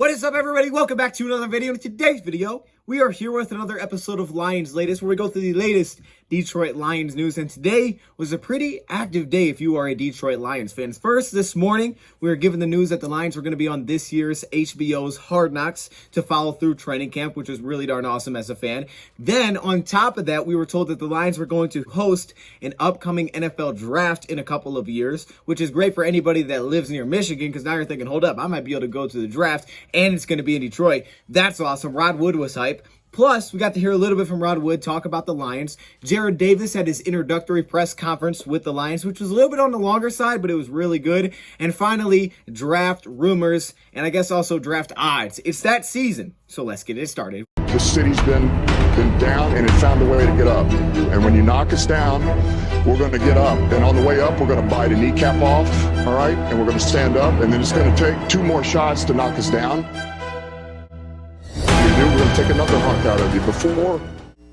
What is up, everybody? Welcome back to another video. In today's video, we are here with another episode of Lions Latest, where we go through the latest Detroit Lions news. And today was a pretty active day if you are a Detroit Lions fan. First, this morning, we were given the news that the Lions were going to be on this year's HBO's Hard Knocks to follow through training camp, which was really darn awesome as a fan. Then, on top of that, we were told that the Lions were going to host an upcoming NFL draft in a couple of years, which is great for anybody that lives near Michigan, because now you're thinking, hold up, I might be able to go to the draft, and it's going to be in Detroit. That's awesome. Rod Wood was hype. Plus, we got to hear a little bit from Rod Wood talk about the Lions. Jared Davis had his introductory press conference with the Lions, which was a little bit on the longer side, but it was really good. And finally, draft rumors, and I guess also draft odds. It's that season, so let's get it started. The city's been down, and it found a way to get up. And when you knock us down, we're going to get up. And on the way up, we're going to bite a kneecap off, all right? And we're going to stand up, and then it's going to take 2 more shots to knock us down. We're going to take another hunk out of you.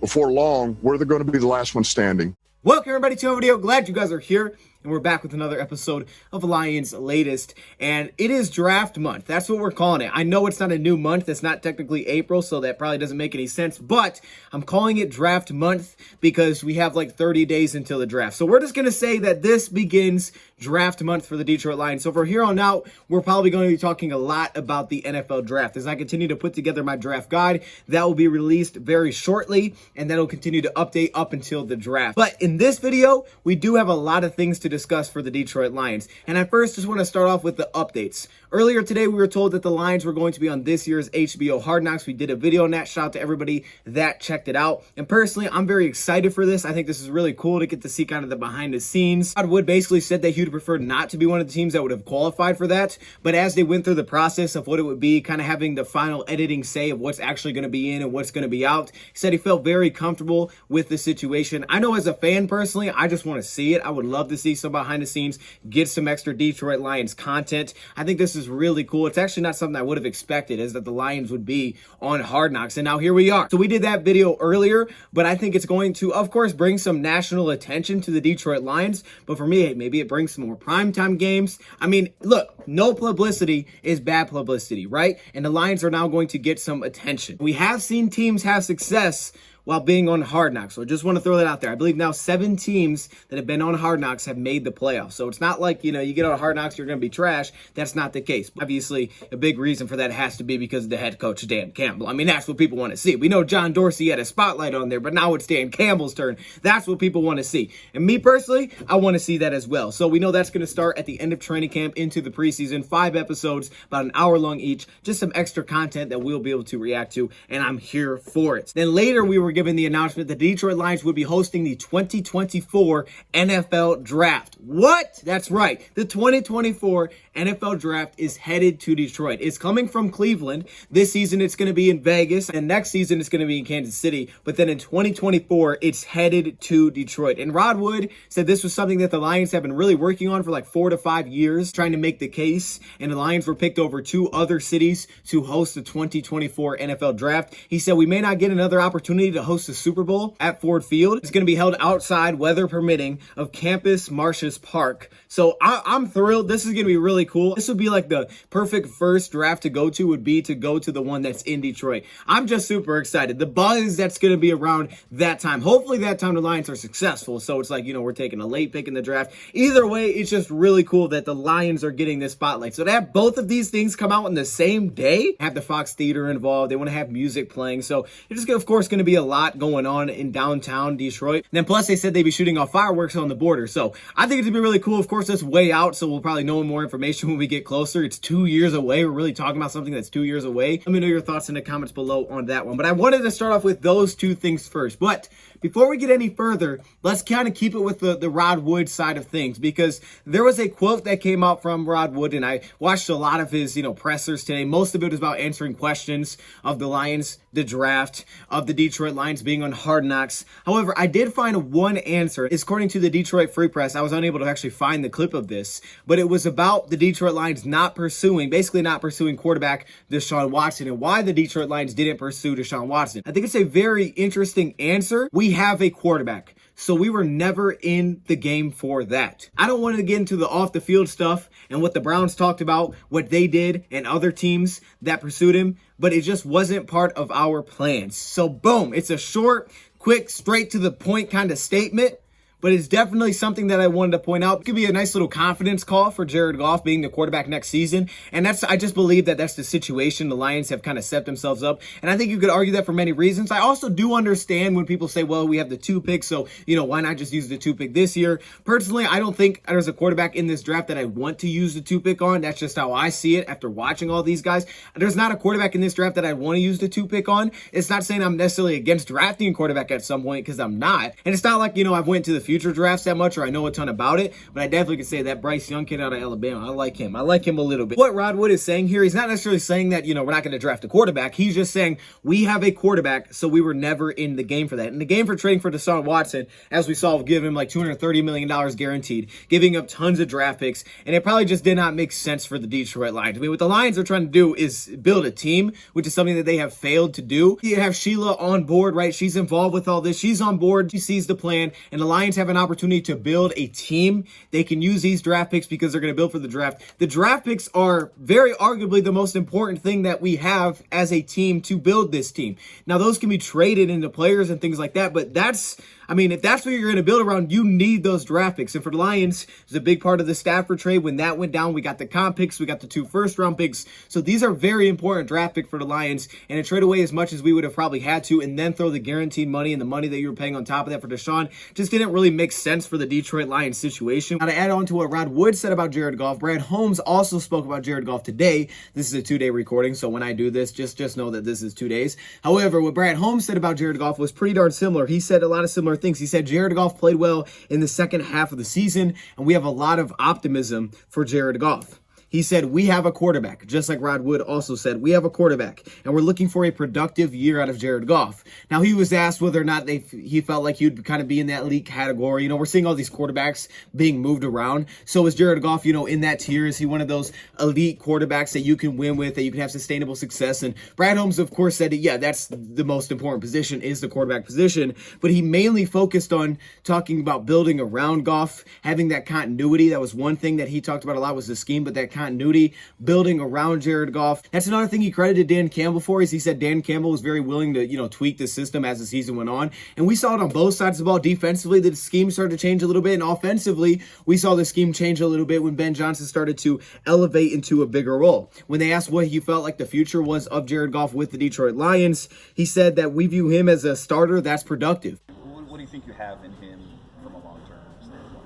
Before long, we're going to be the last one standing. Welcome, everybody, to another video. Glad you guys are here. And we're back with another episode of Lions Latest. And it is draft month. That's what we're calling it. I know it's not a new month. It's not technically April, so that probably doesn't make any sense. But I'm calling it draft month because we have like 30 days until the draft. So we're just going to say that this begins draft month for the Detroit Lions. So from here on out, we're probably going to be talking a lot about the NFL draft. As I continue to put together my draft guide, that will be released very shortly. And that'll continue to update up until the draft. But in this video, we do have a lot of things to discuss for the Detroit Lions. And I first just want to start off with the updates. Earlier today, we were told that the Lions were going to be on this year's HBO Hard Knocks. We did a video on that. Shout out to everybody that checked it out. And personally, I'm very excited for this. I think this is really cool to get to see kind of the behind the scenes. Rod Wood basically said that he would prefer not to be one of the teams that would have qualified for that. But as they went through the process of what it would be, kind of having the final editing say of what's actually going to be in and what's going to be out, he said he felt very comfortable with the situation. I know as a fan personally, I just want to see it. I would love to see some behind the scenes, get some extra Detroit Lions content. I think this is really cool. It's actually not something I would have expected, is that the Lions would be on Hard Knocks, and now here we are. So we did that video earlier, but I think it's going to, of course, bring some national attention to the Detroit Lions. But for me, maybe it brings some more primetime games. I mean, look, no publicity is bad publicity, right? And the Lions are now going to get some attention. We have seen teams have success while being on Hard Knocks. So I just want to throw that out there. I believe now 7 teams that have been on Hard Knocks have made the playoffs. So it's not like, you get on Hard Knocks, you're going to be trash. That's not the case. Obviously, a big reason for that has to be because of the head coach, Dan Campbell. I mean, that's what people want to see. We know John Dorsey had a spotlight on there, but now it's Dan Campbell's turn. That's what people want to see. And me personally, I want to see that as well. So we know that's going to start at the end of training camp into the preseason. 5 episodes, about an hour long each. Just some extra content that we'll be able to react to, and I'm here for it. Then later, we were given the announcement that the Detroit Lions would be hosting the 2024 NFL Draft. What? That's right. The 2024 NFL Draft is headed to Detroit. It's coming from Cleveland. This season, it's going to be in Vegas, and next season, it's going to be in Kansas City. But then in 2024, it's headed to Detroit. And Rod Wood said this was something that the Lions have been really working on for like 4 to 5 years, trying to make the case. And the Lions were picked over 2 other cities to host the 2024 NFL Draft. He said, we may not get another opportunity to host the Super Bowl at Ford Field. It's going to be held outside, weather permitting, of Campus Martius Park. So I'm thrilled. This is going to be really cool. This would be like the perfect first draft to go to, would be to go to the one that's in Detroit. I'm just super excited. The buzz that's going to be around that time. Hopefully that time the Lions are successful. So it's like, we're taking a late pick in the draft. Either way, it's just really cool that the Lions are getting this spotlight. So to have both of these things come out in the same day, have the Fox Theater involved. They want to have music playing. So it's just, of course, going to be a lot going on in downtown Detroit. And then plus they said they'd be shooting off fireworks on the border. So I think it's gonna be really cool. Of course, that's way out, so we'll probably know more information when we get closer. It's 2 years away. We're really talking about something that's 2 years away. Let me know your thoughts in the comments below on that one. But I wanted to start off with those 2 things first. But before we get any further, let's kind of keep it with the Rod Wood side of things, because there was a quote that came out from Rod Wood, and I watched a lot of his, pressers today. Most of it was about answering questions of the Lions, the draft, of the Detroit Lions being on Hard Knocks. However, I did find one answer. It's according to the Detroit Free Press. I was unable to actually find the clip of this, but it was about the Detroit Lions basically not pursuing quarterback Deshaun Watson, and why the Detroit Lions didn't pursue Deshaun Watson. I think it's a very interesting answer. We have a quarterback. So we were never in the game for that. I don't want to get into the off the field stuff and what the Browns talked about, what they did and other teams that pursued him, but it just wasn't part of our plans. So boom, it's a short, quick, straight to the point kind of statement. But it's definitely something that I wanted to point out. It could be a nice little confidence call for Jared Goff being the quarterback next season. And I just believe that that's the situation the Lions have kind of set themselves up. And I think you could argue that for many reasons. I also do understand when people say, well, we have the 2 picks, so, why not just use the 2 pick this year? Personally, I don't think there's a quarterback in this draft that I want to use the 2 pick on. That's just how I see it after watching all these guys. There's not a quarterback in this draft that I want to use the 2 pick on. It's not saying I'm necessarily against drafting a quarterback at some point, because I'm not. And it's not like, I've went to the future drafts that much or I know a ton about it, but I definitely could say that Bryce Young kid out of Alabama, I like him. I like him a little bit. What Rod Wood is saying here, he's not necessarily saying that, we're not going to draft a quarterback. He's just saying we have a quarterback, so we were never in the game for that. In the game for trading for Deshaun Watson, as we saw, giving him like $230 million guaranteed, giving up tons of draft picks, and it probably just did not make sense for the Detroit Lions. I mean, what the Lions are trying to do is build a team, which is something that they have failed to do. You have Sheila on board, right? She's involved with all this. She's on board. She sees the plan, and the Lions have an opportunity to build a team. They can use these draft picks because they're going to build for the draft. The draft picks are very arguably the most important thing that we have as a team to build this team. Now, those can be traded into players and things like that, but if that's what you're going to build around, you need those draft picks. And for the Lions, it's a big part of the Stafford trade. When that went down, we got the comp picks, we got the 2 first-round picks. So these are very important draft picks for the Lions, and to trade away as much as we would have probably had to and then throw the guaranteed money and the money that you were paying on top of that for Deshaun just didn't really make sense for the Detroit Lions situation. Now, to add on to what Rod Wood said about Jared Goff, Brad Holmes also spoke about Jared Goff today. This is a 2-day recording, so when I do this, just know that this is 2 days. However, what Brad Holmes said about Jared Goff was pretty darn similar. He said a lot of similar things. He said Jared Goff played well in the second half of the season, and we have a lot of optimism for Jared Goff. He said, we have a quarterback, just like Rod Wood also said, we have a quarterback, and we're looking for a productive year out of Jared Goff. Now, he was asked whether or not he felt like he'd kind of be in that elite category. We're seeing all these quarterbacks being moved around. So is Jared Goff, in that tier? Is he one of those elite quarterbacks that you can win with, that you can have sustainable success? And Brad Holmes, of course, said, yeah, that's the most important position, is the quarterback position. But he mainly focused on talking about building around Goff, having that continuity. That was one thing that he talked about a lot, was the scheme, but that continuity, building around Jared Goff. That's another thing he credited Dan Campbell for, is he said Dan Campbell was very willing to, tweak the system as the season went on. And we saw it on both sides of the ball. Defensively, the scheme started to change a little bit, and offensively, we saw the scheme change a little bit when Ben Johnson started to elevate into a bigger role. When they asked what he felt like the future was of Jared Goff with the Detroit Lions, he said that we view him as a starter that's productive. What do you think you have in him from a long-term standpoint?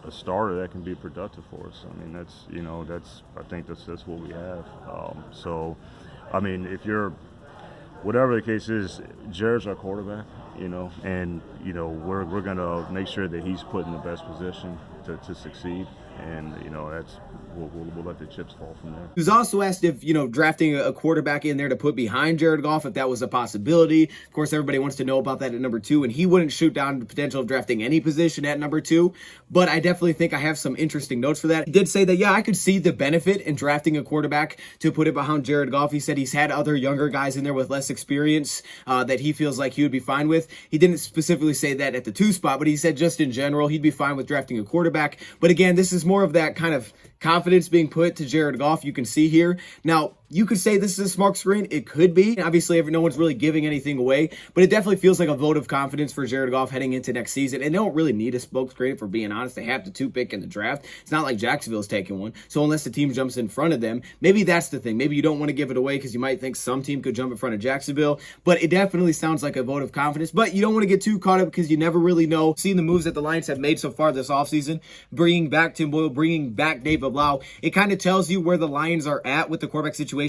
A starter that can be productive for us. I mean, I think that's what we have. If you're, whatever the case is, Jared's our quarterback, and we're gonna make sure that he's put in the best position to succeed. And that's we'll let the chips fall from there. He was also asked if drafting a quarterback in there to put behind Jared Goff, if that was a possibility. Of course, everybody wants to know about that at number 2, and he wouldn't shoot down the potential of drafting any position at number 2. But I definitely think I have some interesting notes for that. He did say that, yeah, I could see the benefit in drafting a quarterback to put it behind Jared Goff. He said he's had other younger guys in there with less experience that he feels like he would be fine with. He didn't specifically say that at the 2 spot, but he said just in general he'd be fine with drafting a quarterback. But again, this is more of that kind of confidence being put to Jared Goff, you can see here. Now, you could say this is a smoke screen. It could be. Obviously, no one's really giving anything away, but it definitely feels like a vote of confidence for Jared Goff heading into next season. And they don't really need a smoke screen, for being honest. They have the 2 pick in the draft. It's not like Jacksonville's taking one. So unless the team jumps in front of them, maybe that's the thing. Maybe you don't want to give it away because you might think some team could jump in front of Jacksonville, but it definitely sounds like a vote of confidence. But you don't want to get too caught up because you never really know. Seeing the moves that the Lions have made so far this offseason, bringing back Tim Boyle, bringing back David Blau, it kind of tells you where the Lions are at with the quarterback situation.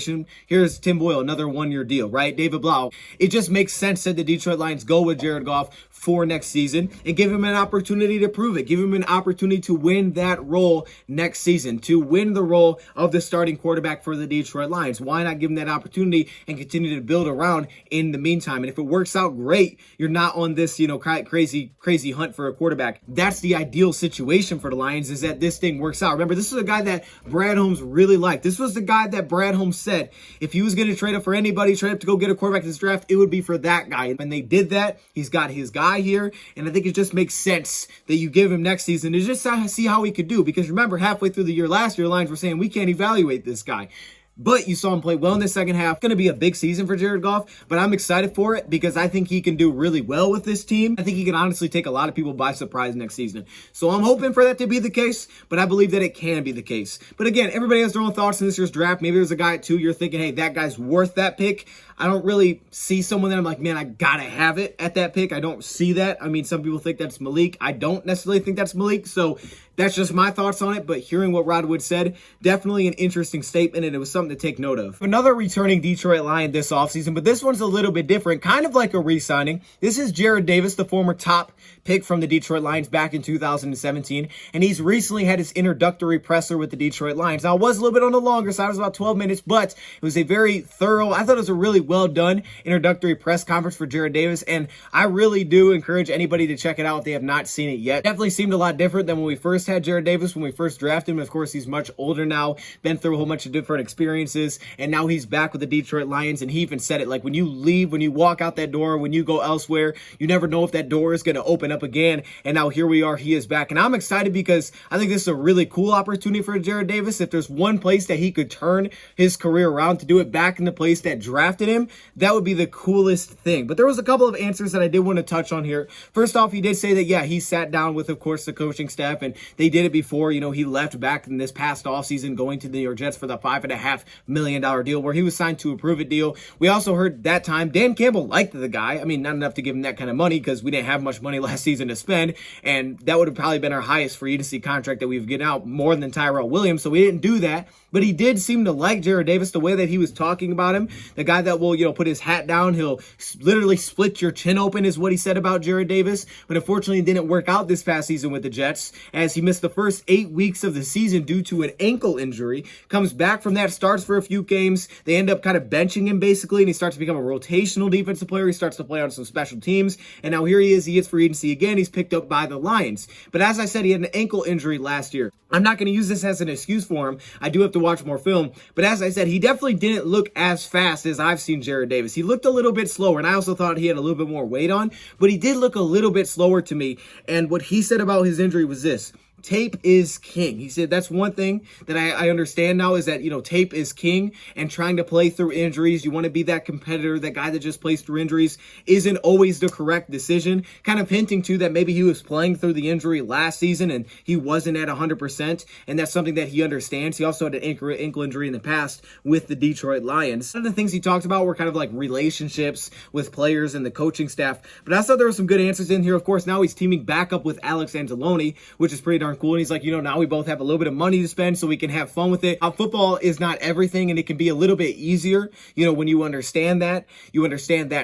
Here's Tim Boyle, another 1-year deal, right? David Blau. It just makes sense that the Detroit Lions go with Jared Goff for next season and give him an opportunity to prove it. Give him an opportunity to win that role next season, to win the role of the starting quarterback for the Detroit Lions. Why not give him that opportunity and continue to build around in the meantime? And if it works out, great. You're not on this, crazy hunt for a quarterback. That's the ideal situation for the Lions, is that this thing works out. Remember, this is a guy that Brad Holmes really liked. This was the guy that Brad Holmes Holmes said if he was going to trade up for anybody, trade up to go get a quarterback in this draft, it would be for that guy. And they did that. He's got his guy here, and I think it just makes sense that you give him next season to just see how he could do. Because remember, halfway through the year last year, Lions were saying we can't evaluate this guy. But you saw him play well in the second half. It's going to be a big season for Jared Goff, but I'm excited for it because I think he can do really well with this team. I think he can honestly take a lot of people by surprise next season. So I'm hoping for that to be the case, but I believe that it can be the case. But again, everybody has their own thoughts in this year's draft. Maybe there's a guy at 2 you're thinking, hey, that guy's worth that pick. I don't really see someone that I'm like, man, I gotta have it at that pick. I don't see that. I mean, some people think that's Malik. I don't necessarily think that's Malik. So that's just my thoughts on it. But hearing what Rodwood said, definitely an interesting statement, and it was something to take note of. Another returning Detroit Lion this offseason, but this one's a little bit different, kind of like a re-signing. This is Jared Davis, the former top pick from the Detroit Lions back in 2017, and he's recently had his introductory presser with the Detroit Lions. Now, it was a little bit on the longer side. It was about 12 minutes, but it was a very thorough, I thought it was a really well done introductory press conference for Jared Davis, and I really do encourage anybody to check it out if they have not seen it yet. Definitely seemed a lot different than when we first had Jared Davis, when we first drafted him. Of course, he's much older now, been through a whole bunch of different experiences, and now he's back with the Detroit Lions, and he even said it, like, when you leave, when you walk out that door, when you go elsewhere, you never know if that door is going to open up again, and now here we are, he is back, and I'm excited because I think this is a really cool opportunity for Jared Davis. If there's one place that he could turn his career around to do it back in the place that drafted him, that would be the coolest thing. But there was a couple of answers that I did want to touch on here. First off, he did say that, yeah, he sat down with, of course, the coaching staff, and they did it before. You know, he left back in this past offseason going to the New York Jets for the $5.5 million deal where he was signed to a prove-it deal. We also heard that time Dan Campbell liked the guy. I mean, not enough to give him that kind of money because we didn't have much money last season to spend, and that would have probably been our highest free agency contract that we've given out, more than Tyrell Williams, so we didn't do that. But he did seem to like Jared Davis, the way that he was talking about him. The guy that will, you know, put his hat down, he'll literally split your chin open is what he said about Jared Davis. But unfortunately, it didn't work out this past season with the Jets, as he missed the first 8 weeks of the season due to an ankle injury. Comes back from that, starts for a few games. They end up kind of benching him basically, and he starts to become a rotational defensive player. He starts to play on some special teams, and now here he is. He gets free agency again. He's picked up by the Lions. But as I said, he had an ankle injury last year. I'm not going to use this as an excuse for him. I do have to watch more film. But as I said, he definitely didn't look as fast as I've seen Jared Davis. He looked a little bit slower, and I also thought he had a little bit more weight on, but he did look a little bit slower to me. And what he said about his injury was this: tape is king. He said that's one thing that I understand now, is that, you know, tape is king, and trying to play through injuries, you want to be that competitor, that guy that just plays through injuries, isn't always the correct decision. Kind of hinting to that maybe he was playing through the injury last season and he wasn't at 100%, and that's something that he understands. He also had an ankle injury in the past with the Detroit Lions. Some of the things he talked about were kind of like relationships with players and the coaching staff, but I thought there were some good answers in here. Of course, now he's teaming back up with Alex Anzalone, which is pretty darn cool. And he's like, you know, now we both have a little bit of money to spend so we can have fun with it. Football is not everything, and it can be a little bit easier, you know, when you understand that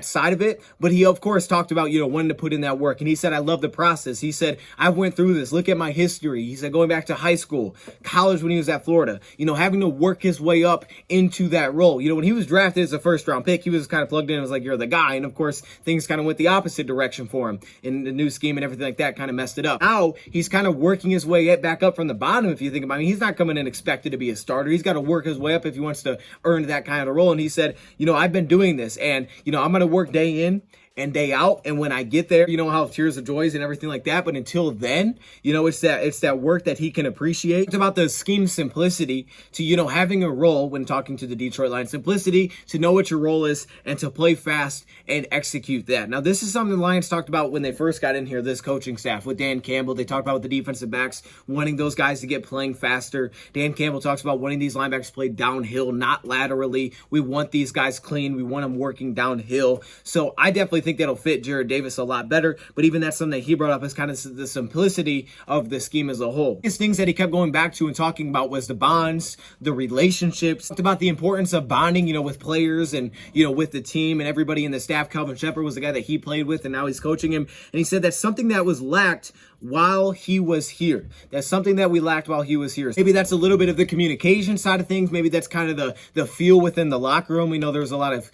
side of it. But he, of course, talked about, you know, wanting to put in that work. And he said, I love the process. He said, I went through this. Look at my history. He said, going back to high school, college when he was at Florida, you know, having to work his way up into that role. You know, when he was drafted as a first-round pick, he was kind of plugged in and was like, you're the guy. And, of course, things kind of went the opposite direction for him in the new scheme, and everything like that kind of messed it up. Now he's kind of working his way back up from the bottom, if you think about it. I mean, he's not coming in expected to be a starter. He's got to work his way up if he wants to earn that kind of role. And he said, you know, I've been doing this, and, you know, I'm going to work day in and day out, and when I get there, you know, how tears of joys and everything like that, but until then, you know, it's that work that he can appreciate. It's about the scheme simplicity to, you know, having a role when talking to the Detroit Lions, simplicity to know what your role is and to play fast and execute that. Now, this is something the Lions talked about when they first got in here, this coaching staff with Dan Campbell. They talked about the defensive backs, wanting those guys to get playing faster. Dan Campbell talks about wanting these linebackers to play downhill, not laterally. We want these guys clean. We want them working downhill. So I definitely think that'll fit Jared Davis a lot better, but even that's something that he brought up as kind of the simplicity of the scheme as a whole. His things that he kept going back to and talking about was the bonds, the relationships. Talked about the importance of bonding, you know, with players and, you know, with the team and everybody in the staff. Calvin Shepard was the guy that he played with, and now he's coaching him, and he said that's something that was lacked while he was here. That's something that we lacked while he was here. Maybe that's a little bit of the communication side of things. Maybe that's kind of the feel within the locker room. We know there was a lot of,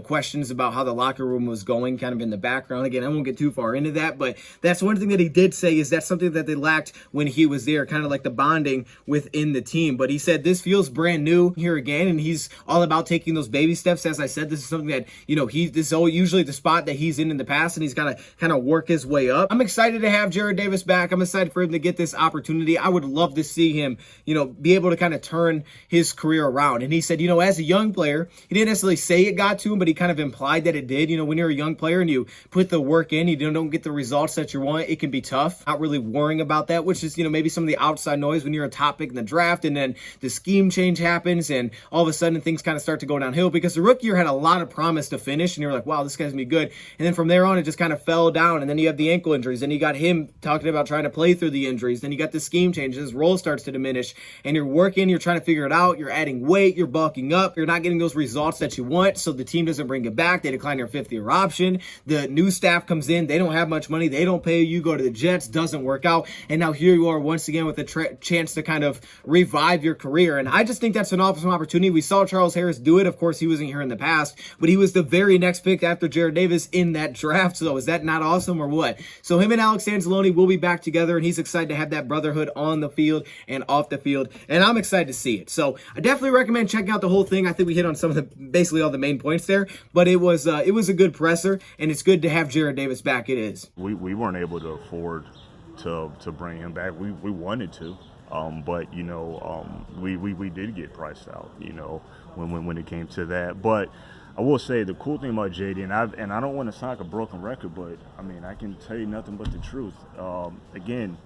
questions about how the locker room was going kind of in the background. Again, I won't get too far into that, but that's one thing that he did say is that's something that they lacked when he was there, kind of like the bonding within the team. But he said this feels brand new here again, and he's all about taking those baby steps. As I said, this is something that, this is usually the spot that he's in the past, and he's got to kind of work his way up. I'm excited to have Jarrad Davis back. I'm excited for him to get this opportunity. I would love to see him, be able to kind of turn his career around. And he said, as a young player, he didn't necessarily say it got to him, but he kind of implied that it did. When you're a young player and you put the work in, you don't get the results that you want, it can be tough. Not really worrying about that, which is, maybe some of the outside noise when you're a top pick in the draft and then the scheme change happens and all of a sudden things kind of start to go downhill, because the rookie year had a lot of promise to finish and you're like, wow, this guy's gonna be good. And then from there on, it just kind of fell down. And then you have the ankle injuries, and you got him talking about trying to play through the injuries. Then you got the scheme changes, his role starts to diminish, and you're working, you're trying to figure it out, you're adding weight, you're bulking up, you're not getting those results that you want, so the team doesn't bring it back. They decline your fifth-year option. The new staff comes in, they don't have much money, they don't pay you, go to the Jets, doesn't work out, and now here you are once again with a chance to kind of revive your career. And I just think that's an awesome opportunity. We saw Charles Harris do it. Of course, he wasn't here in the past, but he was the very next pick after Jarrad Davis in that draft. So is that not awesome or what? So him and Alex Anzalone will be back together, and he's excited to have that brotherhood on the field and off the field, and I'm excited to see it. So I definitely recommend checking out the whole thing. I think we hit on some of the basically all the main points there, but it was a good presser, and it's good to have Jarrad Davis back. It is. We weren't able to afford to bring him back. We wanted to, but we did get priced out. When it came to that. But I will say the cool thing about JD, and I don't want to sound like a broken record, but I mean I can tell you nothing but the truth. Again,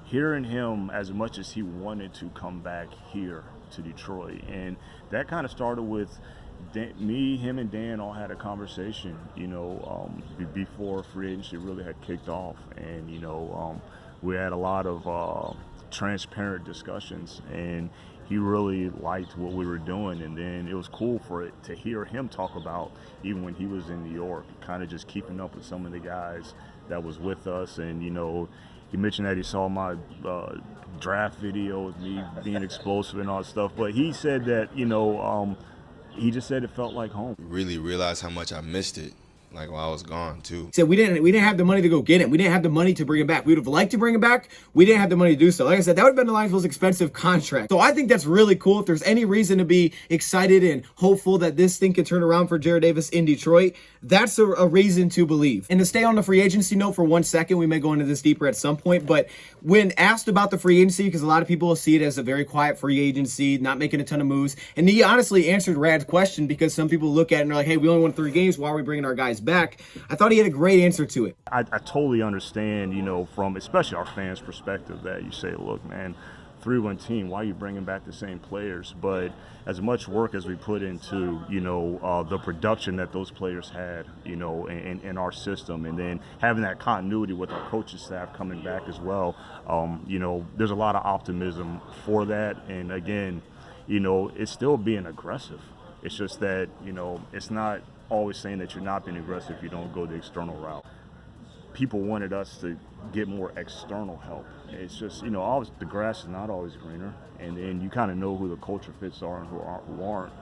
hearing him as much as he wanted to come back here to Detroit, and that kind of started with him and Dan all had a conversation, before free agency really had kicked off, and we had a lot of transparent discussions, and he really liked what we were doing. And then it was cool to hear him talk about, even when he was in New York, kind of just keeping up with some of the guys that was with us. And he mentioned that he saw my draft video with me being explosive and all that stuff, but he said that he just said it felt like home. Really realized how much I missed it, like while I was gone too. He said we didn't have the money to go get him. We didn't have the money to bring him back. We would have liked to bring him back. We didn't have the money to do so. Like I said, that would have been the Lions' most expensive contract. So I think that's really cool. If there's any reason to be excited and hopeful that this thing could turn around for Jarrad Davis in Detroit, that's a reason to believe. And to stay on the free agency note for 1 second, we may go into this deeper at some point, but when asked about the free agency, because a lot of people will see it as a very quiet free agency, not making a ton of moves, and he honestly answered Rad's question, because some people look at it and are like, hey, we only won 3 games, why are we bringing our guys back? I thought he had a great answer to it. I totally understand, from especially our fans' perspective, that you say, look, man, 3-1 team, why are you bringing back the same players? But as much work as we put into, the production that those players had, in our system, and then having that continuity with our coaching staff coming back as well, there's a lot of optimism for that. And again, it's still being aggressive. It's just that, it's not always saying that you're not being aggressive if you don't go the external route. People wanted us to get more external help. It's just, always the grass is not always greener, and then you kind of know who the culture fits are and who aren't.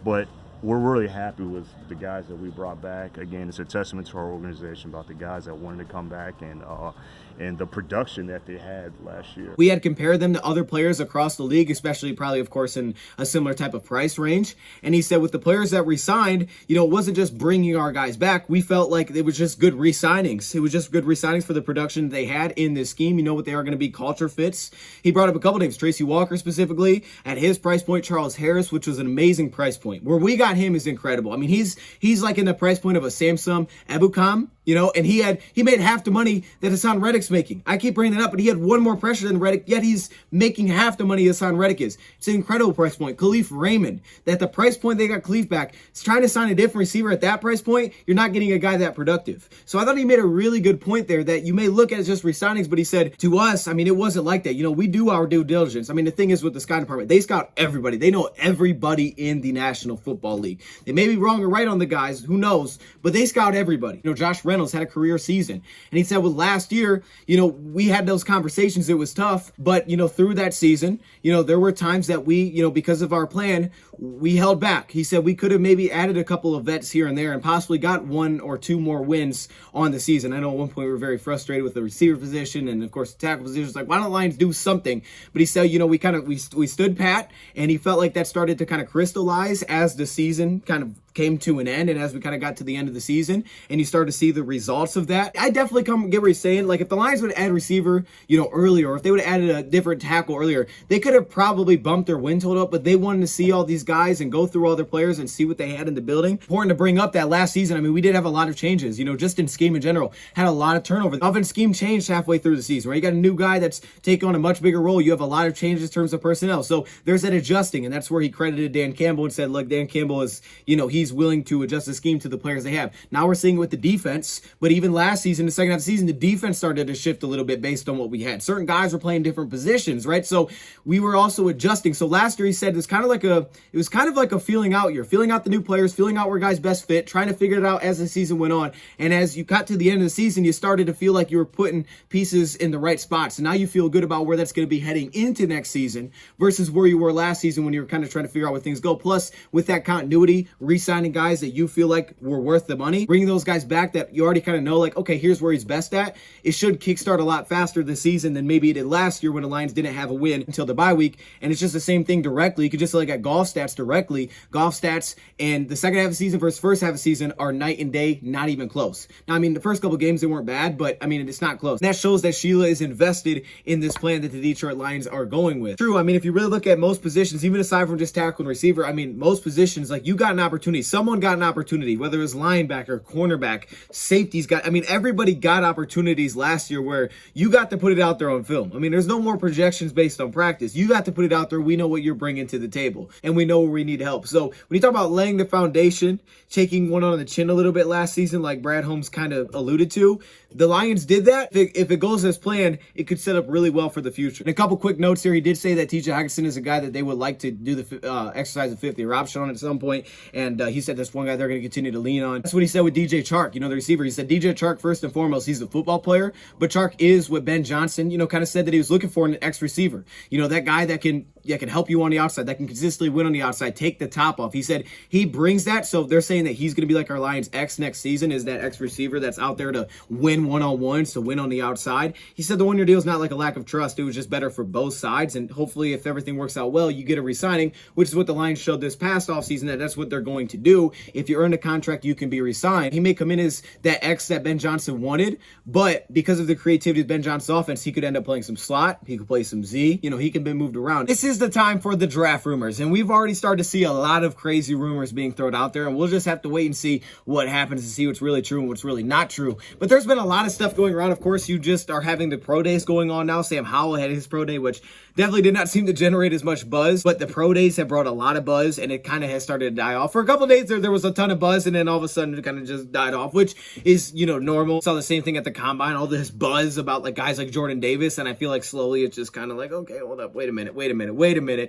But we're really happy with the guys that we brought back. Again, it's a testament to our organization about the guys that wanted to come back, and the production that they had last year. We had compared them to other players across the league, especially probably, of course, in a similar type of price range. And he said with the players that re-signed, it wasn't just bringing our guys back. We felt like it was just good re-signings. It was just good re-signings for the production they had in this scheme. What they are going to be, culture fits. He brought up a couple names, Tracy Walker specifically, at his price point, Charles Harris, which was an amazing price point. Where we got him is incredible. I mean, he's like in the price point of a Samsung Ebukam, and he made half the money that Hassan Reddick's making. I keep bringing that up, but he had one more pressure than Reddick, yet he's making half the money Hassan Reddick is. It's an incredible price point. Khalif Raymond, that the price point they got Khalif back, is trying to sign a different receiver at that price point, you're not getting a guy that productive. So I thought he made a really good point there that you may look at as just re-signings, but he said to us, it wasn't like that. We do our due diligence. The thing is with the scouting department, they scout everybody. They know everybody in the National Football League. They may be wrong or right on the guys, who knows, but they scout everybody. Josh Reynolds Reynolds had a career season. And he said with last year, we had those conversations. It was tough, but, through that season, there were times that we, because of our plan, we held back. He said we could have maybe added a couple of vets here and there and possibly got 1 or 2 more wins on the season. I know at one point we were very frustrated with the receiver position and, of course, the tackle position. It's like, why don't Lions do something? But he said, we stood pat, and he felt like that started to kind of crystallize as the season kind of came to an end and as we kind of got to the end of the season and you started to see the results of that. I definitely get what he's saying. Like if the Lions would add receiver, earlier, or if they would have added a different tackle earlier, they could have probably bumped their win total up, but they wanted to see all these guys and go through all their players and see what they had in the building. Important to bring up that last season, I mean, we did have a lot of changes, just in scheme in general, had a lot of turnover. The offense scheme changed halfway through the season, right? You got a new guy that's taking on a much bigger role. You have a lot of changes in terms of personnel. So there's that adjusting, and that's where he credited Dan Campbell and said, look, Dan Campbell is, he's willing to adjust the scheme to the players they have. Now we're seeing it with the defense, but even last season, the second half of the season, the defense started to shift a little bit based on what we had. Certain guys were playing different positions, right? So we were also adjusting. So last year he said it was kind of like a feeling out year, feeling out the new players, feeling out where guys best fit, trying to figure it out as the season went on. And as you got to the end of the season, you started to feel like you were putting pieces in the right spots. And now you feel good about where that's going to be heading into next season versus where you were last season when you were kind of trying to figure out where things go. Plus, with that continuity, re-signing guys that you feel like were worth the money, bringing those guys back that you already kind of know, like, okay, here's where he's best at. It should kickstart a lot faster this season than maybe it did last year when the Lions didn't have a win until the bye week. And it's just the same thing directly. You could just look at Goff stats directly. Goff stats and the second half of the season versus first half of the season are night and day, not even close. Now, I mean, the first couple games, they weren't bad, but I mean, it's not close. And that shows that Sheila is invested in this plan that the Detroit Lions are going with. True, I mean, if you really look at most positions, even aside from just tackle and receiver, I mean, most positions, like you got an opportunity. Someone got an opportunity, whether it was linebacker, cornerback, safeties everybody got opportunities last year where you got to put it out there on film. I mean, there's no more projections based on practice. You got to put it out there. We know what you're bringing to the table and we know where we need help. So when you talk about laying the foundation, taking one on the chin a little bit last season, like Brad Holmes kind of alluded to, the Lions did that. If it goes as planned, it could set up really well for the future. And a couple quick notes here. He did say that TJ Hockenson is a guy that they would like to do the exercise of 50 option on at some point. And he said that's one guy they're going to continue to lean on. That's what he said with DJ Chark, the receiver. He said DJ Chark, first and foremost, he's a football player, but Chark is what Ben Johnson, kind of said that he was looking for in an ex-receiver. That guy that can help you on the outside, that can consistently win on the outside, take the top off. He said he brings that, so they're saying that he's going to be like our Lions X next season, is that ex-receiver that's out there to win one-on-ones, to win on the outside. He said the one-year deal is not like a lack of trust. It was just better for both sides, and hopefully if everything works out well, you get a re-signing, which is what the Lions showed this past offseason, that's what they're going to do. If you earn a contract, you can be re-signed. He may come in as that X that Ben Johnson wanted, but because of the creativity of Ben Johnson's offense, he could end up playing some slot, he could play some Z, he can be moved around. This is the time for the draft rumors, and we've already started to see a lot of crazy rumors being thrown out there, and we'll just have to wait and see what happens to see what's really true and what's really not true. But there's been a lot of stuff going around. Of course, you just are having the pro days going on now. Sam Howell had his pro day, which definitely did not seem to generate as much buzz, but the pro days have brought a lot of buzz, and it kind of has started to die off. For a couple of days there was a ton of buzz, and then all of a sudden it kind of just died off, which is, normal. Saw the same thing at the combine, all this buzz about like guys like Jordan Davis, and I feel like slowly it's just kind of like, okay, hold up, wait a minute.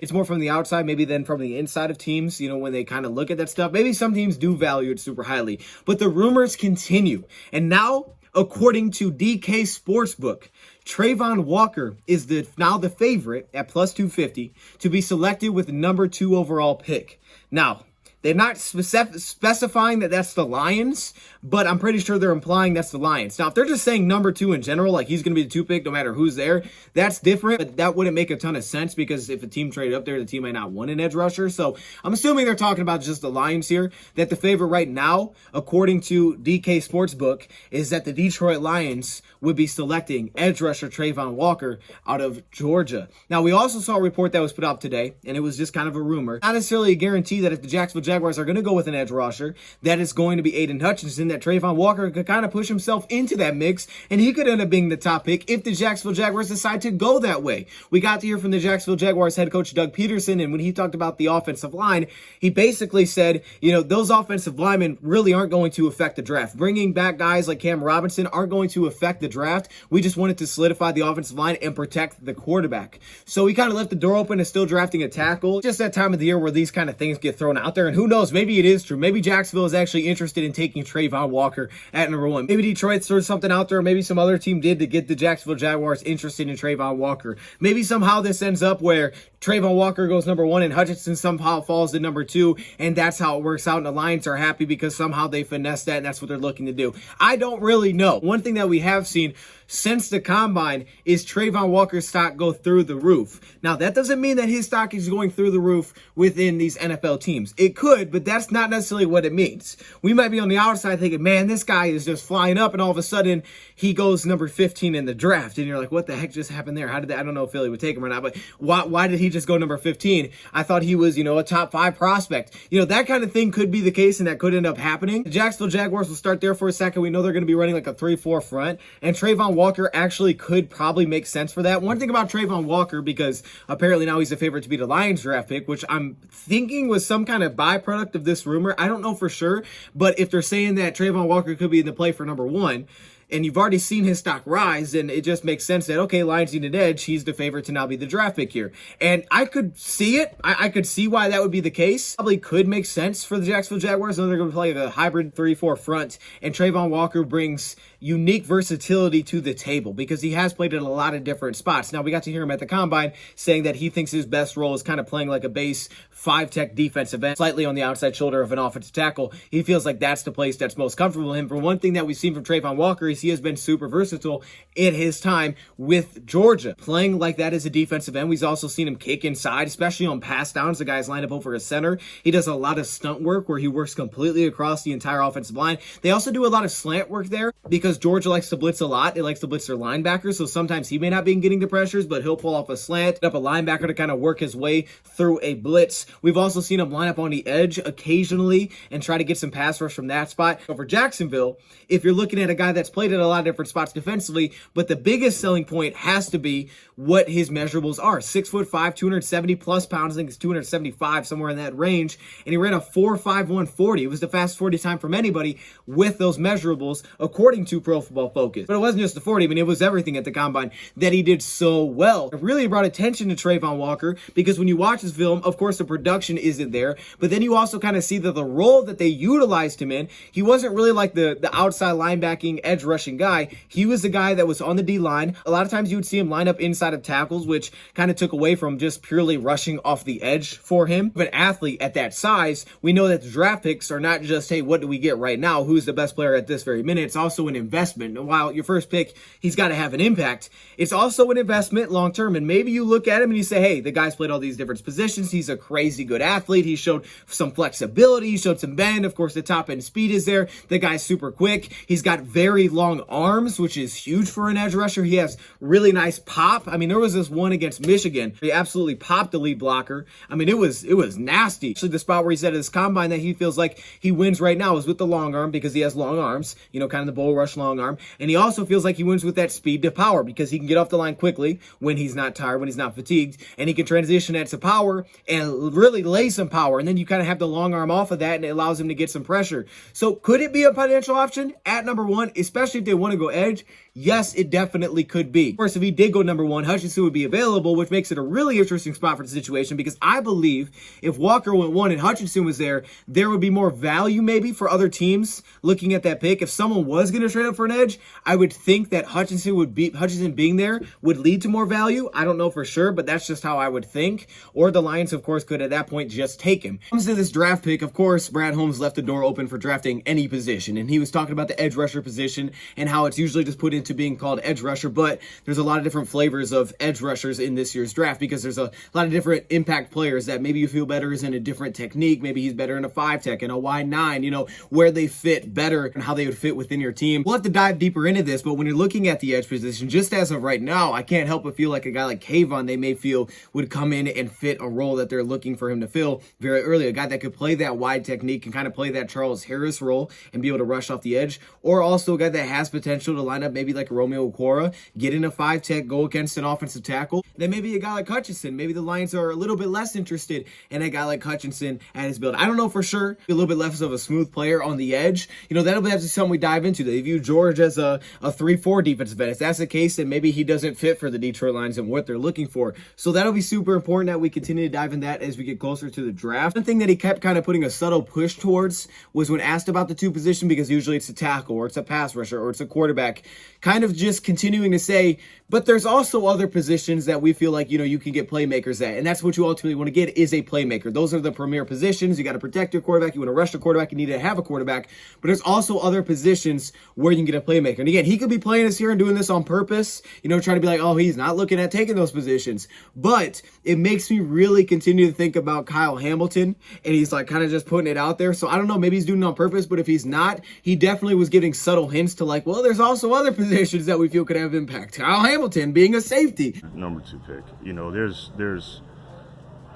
It's more from the outside maybe than from the inside of teams, when they kind of look at that stuff. Maybe some teams do value it super highly, but the rumors continue. And now, according to DK Sportsbook, Trayvon Walker is now the favorite at plus 250 to be selected with the number 2 overall pick. Now, they're not specifying that that's the Lions, but I'm pretty sure they're implying that's the Lions. Now, if they're just saying number 2 in general, like he's going to be the 2 pick no matter who's there, that's different, but that wouldn't make a ton of sense because if a team traded up there, the team might not want an edge rusher. So I'm assuming they're talking about just the Lions here, that the favorite right now, according to DK Sportsbook, is that the Detroit Lions would be selecting edge rusher Trayvon Walker out of Georgia. Now, we also saw a report that was put out today, and it was just kind of a rumor. Not necessarily a guarantee that if the Jacksonville Jaguars are going to go with an edge rusher, that it's going to be Aiden Hutchinson, that Trayvon Walker could kind of push himself into that mix, and he could end up being the top pick if the Jacksonville Jaguars decide to go that way. We got to hear from the Jacksonville Jaguars head coach Doug Peterson, and when he talked about the offensive line, he basically said, those offensive linemen really aren't going to affect the draft. Bringing back guys like Cam Robinson aren't going to affect the draft. We just wanted to solidify the offensive line and protect the quarterback. So he kind of left the door open to still drafting a tackle. Just that time of the year where these kind of things get thrown out there, and who who knows? Maybe it is true. Maybe Jacksonville is actually interested in taking Trayvon Walker at number 1. Maybe Detroit threw something out there. Maybe some other team did to get the Jacksonville Jaguars interested in Trayvon Walker. Maybe somehow this ends up where Trayvon Walker goes number 1 and Hutchinson somehow falls to number 2, and that's how it works out, and the Lions are happy because somehow they finessed that, and that's what they're looking to do. I don't really know. One thing that we have seen since the combine is Trayvon Walker's stock go through the roof. Now, that doesn't mean that his stock is going through the roof within these NFL teams. It could, but that's not necessarily what it means. We might be on the outside thinking, man, this guy is just flying up, and all of a sudden he goes number 15 in the draft, and you're like, what the heck just happened there? How did that? I don't know if Philly would take him or not, but why did he just go number 15? I thought he was, a top 5 prospect. That kind of thing could be the case, and that could end up happening. The Jacksonville Jaguars will start there for a second. We know they're going to be running like a 3-4 front, and Trayvon Walker actually could probably make sense for that. One thing about Trayvon Walker, because apparently now he's a favorite to be the Lions draft pick, which I'm thinking was some kind of byproduct of this rumor. I don't know for sure, but if they're saying that Trayvon Walker could be in the play for number 1, and you've already seen his stock rise, then it just makes sense that, okay, Lions need an edge. He's the favorite to now be the draft pick here. And I could see it. I could see why that would be the case. Probably could make sense for the Jacksonville Jaguars. Then they're going to play a hybrid 3-4 front, and Trayvon Walker brings unique versatility to the table because he has played at a lot of different spots. Now, we got to hear him at the combine saying that he thinks his best role is kind of playing like a base 5-tech defensive end, slightly on the outside shoulder of an offensive tackle. He feels like that's the place that's most comfortable with him. For one thing that we've seen from Trayvon Walker is he has been super versatile in his time with Georgia, playing like that as a defensive end. We've also seen him kick inside, especially on pass downs. The guys line up over a center. He does a lot of stunt work where he works completely across the entire offensive line. They also do a lot of slant work there because Georgia likes to blitz a lot. It likes to blitz their linebackers, so sometimes he may not be getting the pressures, but he'll pull off a slant, up a linebacker to kind of work his way through a blitz. We've also seen him line up on the edge occasionally and try to get some pass rush from that spot. So for Jacksonville, if you're looking at a guy that's played at a lot of different spots defensively, but the biggest selling point has to be what his measurables are. 6'5", 270 plus pounds. I think it's 275, somewhere in that range. And he ran a 4.51 40. It was the fastest 40 time from anybody with those measurables, according to Pro Football Focus. But it wasn't just the 40. I mean, it was everything at the combine that he did so well. It really brought attention to Trayvon Walker because when you watch his film, of course, the production isn't there, but then you also kind of see that the role that they utilized him in, he wasn't really like the outside linebacking, edge rushing guy. He was the guy that was on the D-line. A lot of times you would see him line up inside of tackles, which kind of took away from just purely rushing off the edge for him. But an athlete at that size, we know that the draft picks are not just, hey, what do we get right now? Who's the best player at this very minute? It's also an investment. And while your first pick, he's got to have an impact, it's also an investment long-term. And maybe you look at him and you say, hey, the guy's played all these different positions. He's a crazy good athlete. He showed some flexibility. He showed some bend. Of course, the top end speed is there. The guy's super quick. He's got very long arms, which is huge for an edge rusher. He has really nice pop. I mean, there was this one against Michigan. He absolutely popped the lead blocker. I mean, it was nasty. Actually, the spot where he said at his combine that he feels like he wins right now is with the long arm because he has long arms, kind of the bull rush long arm. And he also feels like he wins with that speed to power because he can get off the line quickly when he's not tired, when he's not fatigued, and he can transition that to power and really lay some power. And then you kind of have the long arm off of that, and it allows him to get some pressure. So could it be a potential option at number 1, especially if they want to go edge? Yes, it definitely could be. Of course, if he did go number 1, Hutchinson would be available, which makes it a really interesting spot for the situation because I believe if Walker went 1 and Hutchinson was there would be more value maybe for other teams looking at that pick. If someone was going to trade up for an edge, I would think that Hutchinson being there would lead to more value. I don't know for sure, but that's just how I would think. Or the Lions, of course, could at that point just take him. When it comes to this draft pick, of course, Brad Holmes left the door open for drafting any position, and he was talking about the edge rusher position and how it's usually just put into being called edge rusher, but there's a lot of different flavors of edge rushers in this year's draft because there's a lot of different impact players that maybe you feel better is in a different technique. Maybe he's better in a 5-tech and a wide 9, where they fit better and how they would fit within your team. We'll have to dive deeper into this, but when you're looking at the edge position, just as of right now, I can't help but feel like a guy like Kayvon they may feel would come in and fit a role that they're looking for him to fill very early. A guy that could play that wide technique and kind of play that Charles Harris role and be able to rush off the edge, or also a guy that has potential to line up maybe like Romeo Okwara, get in a 5-tech, go against an offensive tackle. Then maybe a guy like Hutchinson. Maybe the Lions are a little bit less interested in a guy like Hutchinson at his build. I don't know for sure. A little bit less of a smooth player on the edge. That'll be something we dive into. They view George as a 3-4 defensive end. If that's the case, then maybe he doesn't fit for the Detroit Lions and what they're looking for. So that'll be super important that we continue to dive in that as we get closer to the draft. One thing that he kept kind of putting a subtle push towards was when asked about the two position, because usually it's a tackle or it's a pass rusher or it's a quarterback, kind of just continuing to say, but there's also other positions that we feel like, you can get playmakers at. And that's what you ultimately want to get, is a playmaker. Those are the premier positions. You got to protect your quarterback. You want to rush your quarterback. You need to have a quarterback. But there's also other positions where you can get a playmaker. And again, he could be playing us here and doing this on purpose, trying to be like, oh, he's not looking at taking those positions. But it makes me really continue to think about Kyle Hamilton. And he's like kind of just putting it out there. So I don't know, maybe he's doing it on purpose. But if he's not, he definitely was giving subtle hints to like, well, there's also other positions that we feel could have impact. Kyle Hamilton being a safety. Number 2 pick.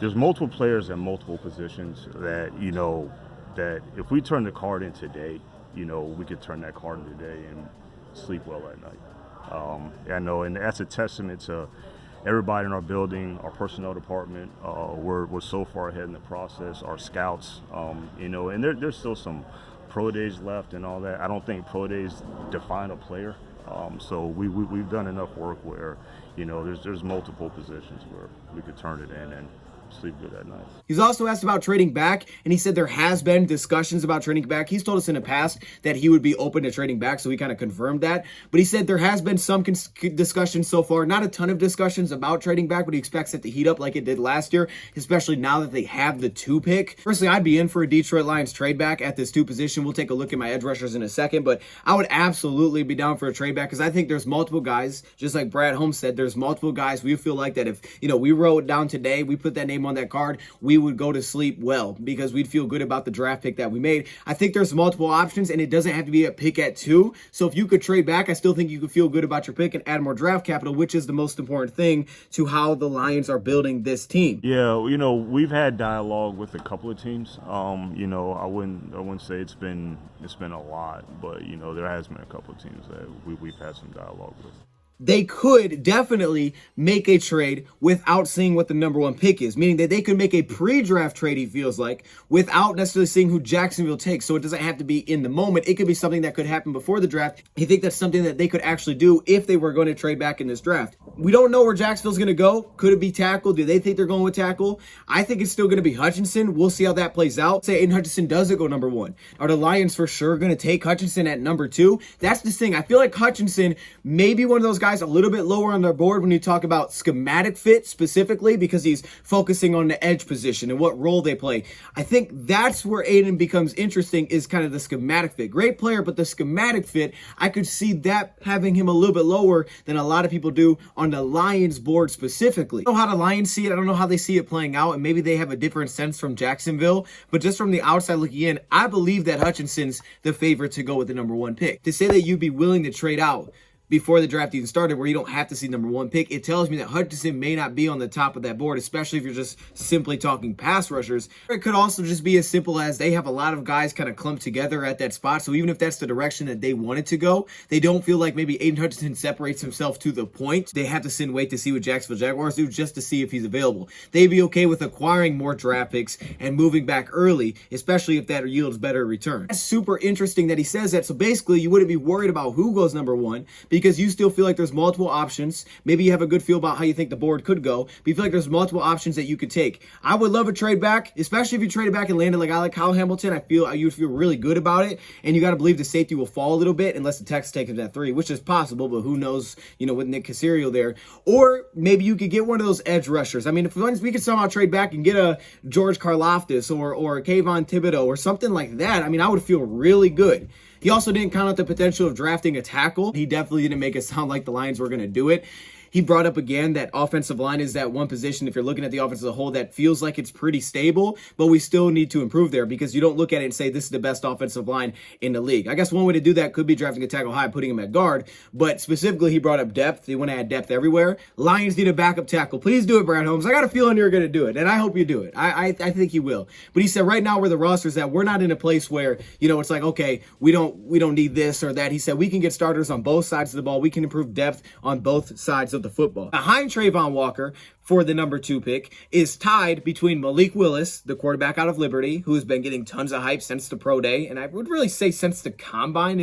There's multiple players at multiple positions that, that if we turn the card in today, we could turn that card in today and sleep well at night. I know, and that's a testament to everybody in our building, our personnel department. We're so far ahead in the process, our scouts, and there's still some pro days left and all that. I don't think pro days define a player. So we've done enough work where, there's multiple positions where we could turn it in and sleep good at night. He's also asked about trading back, and he said there has been discussions about trading back. He's told us in the past that he would be open to trading back, so we kind of confirmed that. But he said there has been some discussions so far, not a ton of discussions about trading back, but he expects it to heat up like it did last year, especially now that they have the 2 pick. Personally, I'd be in for a Detroit Lions trade back at this 2 position. We'll take a look at my edge rushers in a second, but I would absolutely be down for a trade back because I think there's multiple guys, just like Brad Holmes said, there's multiple guys we feel like that if, we wrote down today, we put that name on that card, we would go to sleep well because we'd feel good about the draft pick that we made. I think there's multiple options, and it doesn't have to be a pick at 2. So if you could trade back, I still think you could feel good about your pick and add more draft capital, which is the most important thing to how the Lions are building this team. Yeah, we've had dialogue with a couple of teams. I wouldn't say it's been a lot, but there has been a couple of teams that we've had some dialogue with. They could definitely make a trade without seeing what the number 1 pick is, meaning that they could make a pre-draft trade, he feels like, without necessarily seeing who Jacksonville takes. So it doesn't have to be in the moment. It could be something that could happen before the draft. He thinks that's something that they could actually do if they were going to trade back in this draft. We don't know where Jacksonville's going to go. Could it be tackle? Do they think they're going with tackle? I think it's still going to be Hutchinson. We'll see how that plays out. Say Aiden Hutchinson doesn't go number 1. Are the Lions for sure going to take Hutchinson at number 2? That's the thing. I feel like Hutchinson may be one of those guys a little bit lower on their board when you talk about schematic fit specifically, because he's focusing on the edge position and what role they play. I think that's where Aiden becomes interesting, is kind of the schematic fit. Great player, but the schematic fit, I could see that having him a little bit lower than a lot of people do on the Lions board specifically. I don't know how the Lions see it. I don't know how they see it playing out, and maybe they have a different sense from Jacksonville, but just from the outside looking in, I believe that Hutchinson's the favorite to go with the number 1 pick. To say that you'd be willing to trade out before the draft even started, where you don't have to see number 1 pick, it tells me that Hutchinson may not be on the top of that board, especially if you're just simply talking pass rushers. It could also just be as simple as they have a lot of guys kind of clumped together at that spot, so even if that's the direction that they wanted to go, they don't feel like maybe Aiden Hutchinson separates himself to the point. They have to sit and wait to see what Jacksonville Jaguars do just to see if he's available. They'd be okay with acquiring more draft picks and moving back early, especially if that yields better return. That's super interesting that he says that, so basically you wouldn't be worried about who goes number 1, because you still feel like there's multiple options. Maybe you have a good feel about how you think the board could go, but you feel like there's multiple options that you could take. I would love a trade back, especially if you traded back and landed like I like Kyle Hamilton. I feel you would feel really good about it, and you got to believe the safety will fall a little bit unless the Texans take him at 3, which is possible, but who knows, with Nick Caserio there. Or maybe you could get one of those edge rushers. I mean, if we could somehow trade back and get a George Karlaftis or a Kayvon Thibodeau or something like that, I mean, I would feel really good. He also didn't count out the potential of drafting a tackle. He definitely didn't make it sound like the Lions were going to do it. he brought up again that offensive line is that one position, if you're looking at the offense as a whole, that feels like it's pretty stable, but we still need to improve there because you don't look at it and say this is the best offensive line in the league. I guess one way to do that could be drafting a tackle high, putting him at guard, but specifically he brought up depth. They want to add depth everywhere. Lions need a backup tackle. Please do it, Brad Holmes. I got a feeling you're going to do it, and I hope you do it. I think you will. But he said right now where the roster's at, we're not in a place where, it's like, okay, we don't need this or that. He said we can get starters on both sides of the ball. We can improve depth on both sides of the football. Behind Trayvon Walker for the number 2 pick is tied between Malik Willis, the quarterback out of Liberty, who has been getting tons of hype since the pro day, and I would really say since the combine.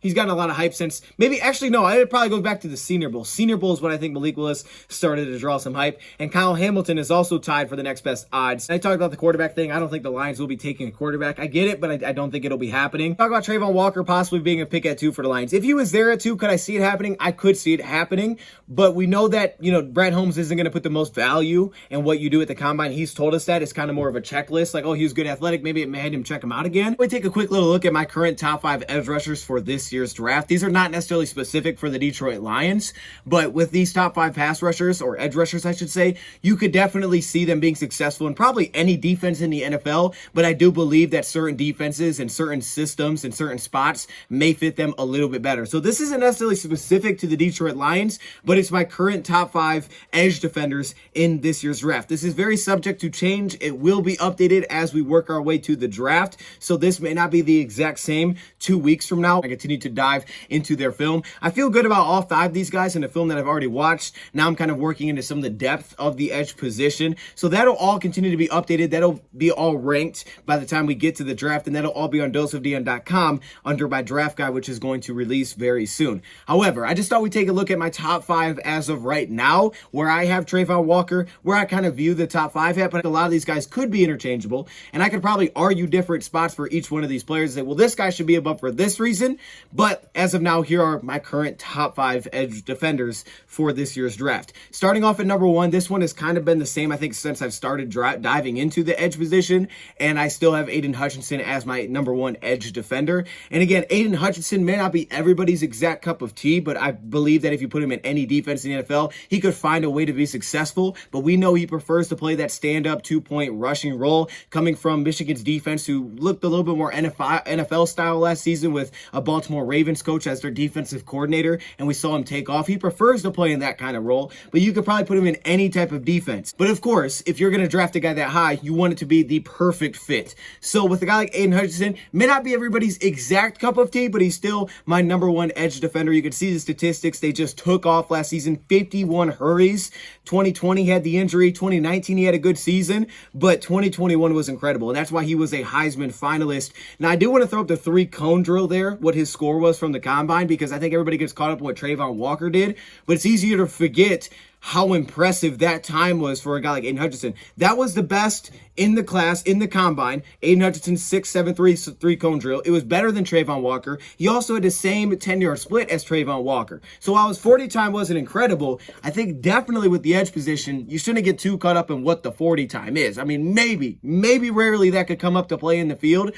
He's gotten a lot of hype since it probably goes back to the Senior Bowl. Senior Bowl is when I think Malik Willis started to draw some hype, and Kyle Hamilton is also tied for the next best odds. I talked about the quarterback thing. I don't think the Lions will be taking a quarterback. I get it, but I don't think it'll be happening. Talk about Trayvon Walker possibly being a pick at 2 for the Lions. If he was there at 2, could I see it happening? I could see it happening, but we know that, Brad Holmes isn't going to put the most value in what you do at the combine. He's told us that. It's kind of more of a checklist, like, oh, he was good athletic. Maybe it made him check him out again. We take a quick little look at my current top 5 edge rushers for this year's draft. These are not necessarily specific for the Detroit Lions, but with these top 5 pass rushers, or edge rushers, I should say, you could definitely see them being successful in probably any defense in the NFL, but I do believe that certain defenses and certain systems and certain spots may fit them a little bit better. So this isn't necessarily specific to the Detroit Lions, but it's my current top 5 edge defenders in this year's draft. This is very subject to change. It will be updated as we work our way to the draft, so this may not be the exact same 2 weeks from now. I continue to dive into their film. I feel good about all 5 of these guys in the film that I've already watched. Now I'm kind of working into some of the depth of the edge position, so that'll all continue to be updated. That'll be all ranked by the time we get to the draft, and that'll all be on doseofdion.com under my draft guide, which is going to release very soon. However, I just thought we'd take a look at my top 5 as of right now, where I have Trayvon Walker, where I kind of view the top 5 at, but a lot of these guys could be interchangeable, and I could probably argue different spots for each one of these players and say, well, this guy should be above for this reason, but as of now, here are my current top 5 edge defenders for this year's draft. Starting off at number 1, this one has kind of been the same, I think, since I've started diving into the edge position, and I still have Aiden Hutchinson as my number 1 edge defender. And again, Aiden Hutchinson may not be everybody's exact cup of tea, but I believe that if you put him in any defense in the NFL, he could find a way to be successful, but we know he prefers to play that stand-up 2-point rushing role, coming from Michigan's defense, who looked a little bit more NFL style last season with a Baltimore Ravens coach as their defensive coordinator, and we saw him take off. He prefers to play in that kind of role, but you could probably put him in any type of defense. But of course, if you're going to draft a guy that high, you want it to be the perfect fit. So with a guy like Aiden Hutchinson, may not be everybody's exact cup of tea, but he's still my number 1 edge defender. You can see the statistics. They just took off last season, 51 hurries. 2020 had the injury. 2019 he had a good season, but 2021 was incredible, and that's why he was a Heisman finalist. Now, I do want to throw up the 3-cone drill there, what his score was from the combine, because I think everybody gets caught up on what Trayvon Walker did, but it's easier to forget how impressive that time was for a guy like Aiden Hutchinson. That was the best in the class, in the combine. Aiden Hutchinson, 6.73 3-cone drill. It was better than Trayvon Walker. He also had the same 10-yard split as Trayvon Walker. So while his 40 time wasn't incredible, I think definitely with the edge position, you shouldn't get too caught up in what the 40 time is. I mean, maybe rarely that could come up to play on the field.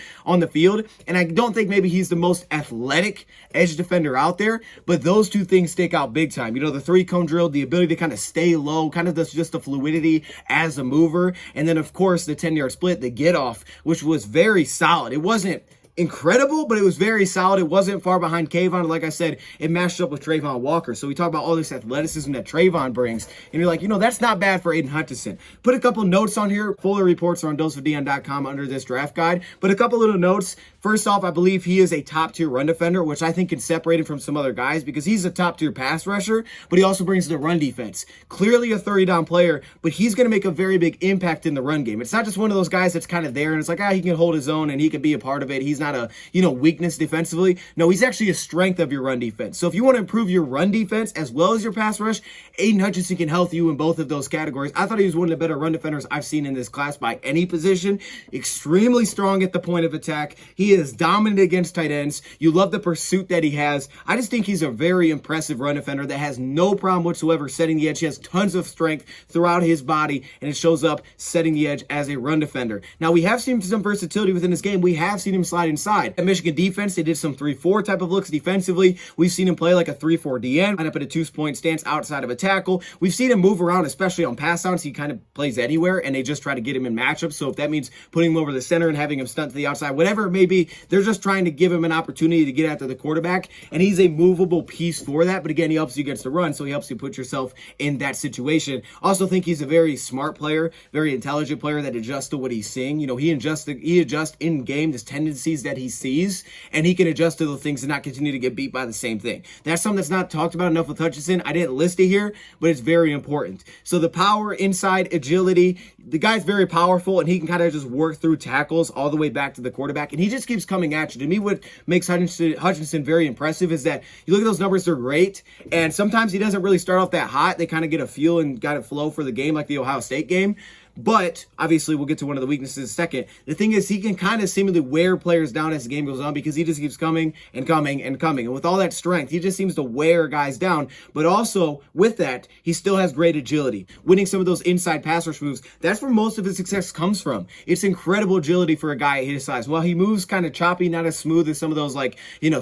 And I don't think maybe he's the most athletic edge defender out there, but those two things stick out big time. The 3-cone drill, the ability to kind of stay low, kind of just the fluidity as a mover. And then, of course, the 10-yard split, the get off, which was very solid. It wasn't incredible, but it was very solid. It wasn't far behind Kayvon. Like I said, it matched up with Trayvon Walker. So we talk about all this athleticism that Trayvon brings, and you're like, that's not bad for Aiden Hutchinson. Put a couple notes on here. Fuller reports are on doseofdion.com under this draft guide. But a couple little notes. First off, I believe he is a top-tier run defender, which I think can separate him from some other guys because he's a top-tier pass rusher, but he also brings the run defense. Clearly a 30-down player, but he's going to make a very big impact in the run game. It's not just one of those guys that's kind of there and it's like, he can hold his own and he can be a part of it. He's not a, weakness defensively. No, he's actually a strength of your run defense. So if you want to improve your run defense as well as your pass rush, Aiden Hutchinson can help you in both of those categories. I thought he was one of the better run defenders I've seen in this class by any position. Extremely strong at the point of attack. He is dominant against tight ends. You love the pursuit that he has. I just think he's a very impressive run defender that has no problem whatsoever setting the edge. He has tons of strength throughout his body, and it shows up setting the edge as a run defender. Now, we have seen some versatility within this game. We have seen him slide inside. At Michigan defense, they did some 3-4 type of looks defensively. We've seen him play like a 3-4 DN, line up at a 2-point stance outside of a tackle. We've seen him move around, especially on pass downs. He kind of plays anywhere, and they just try to get him in matchups. So if that means putting him over the center and having him stunt to the outside, whatever it may be, they're just trying to give him an opportunity to get after the quarterback, and he's a movable piece for that. But again, he helps you against the run, so he helps you put yourself in that situation. Also think he's a very smart player, very intelligent player that adjusts to what he's seeing. He adjusts in game the tendencies that he sees, and he can adjust to those things and not continue to get beat by the same thing. That's something that's not talked about enough with Hutchinson. I didn't list it here, but it's very important. So the power, inside, agility, the guy's very powerful, and he can kind of just work through tackles all the way back to the quarterback, and he just keeps coming at you. To me, what makes Hutchinson very impressive is that you look at those numbers, they're great, and sometimes he doesn't really start off that hot. They kind of get a feel and got a flow for the game, like the Ohio State game. But obviously, we'll get to one of the weaknesses in a second. The thing is, he can kind of seemingly wear players down as the game goes on because he just keeps coming and coming and coming. And with all that strength, he just seems to wear guys down. But also, with that, he still has great agility. Winning some of those inside pass rush moves, that's where most of his success comes from. It's incredible agility for a guy at his size. While he moves kind of choppy, not as smooth as some of those,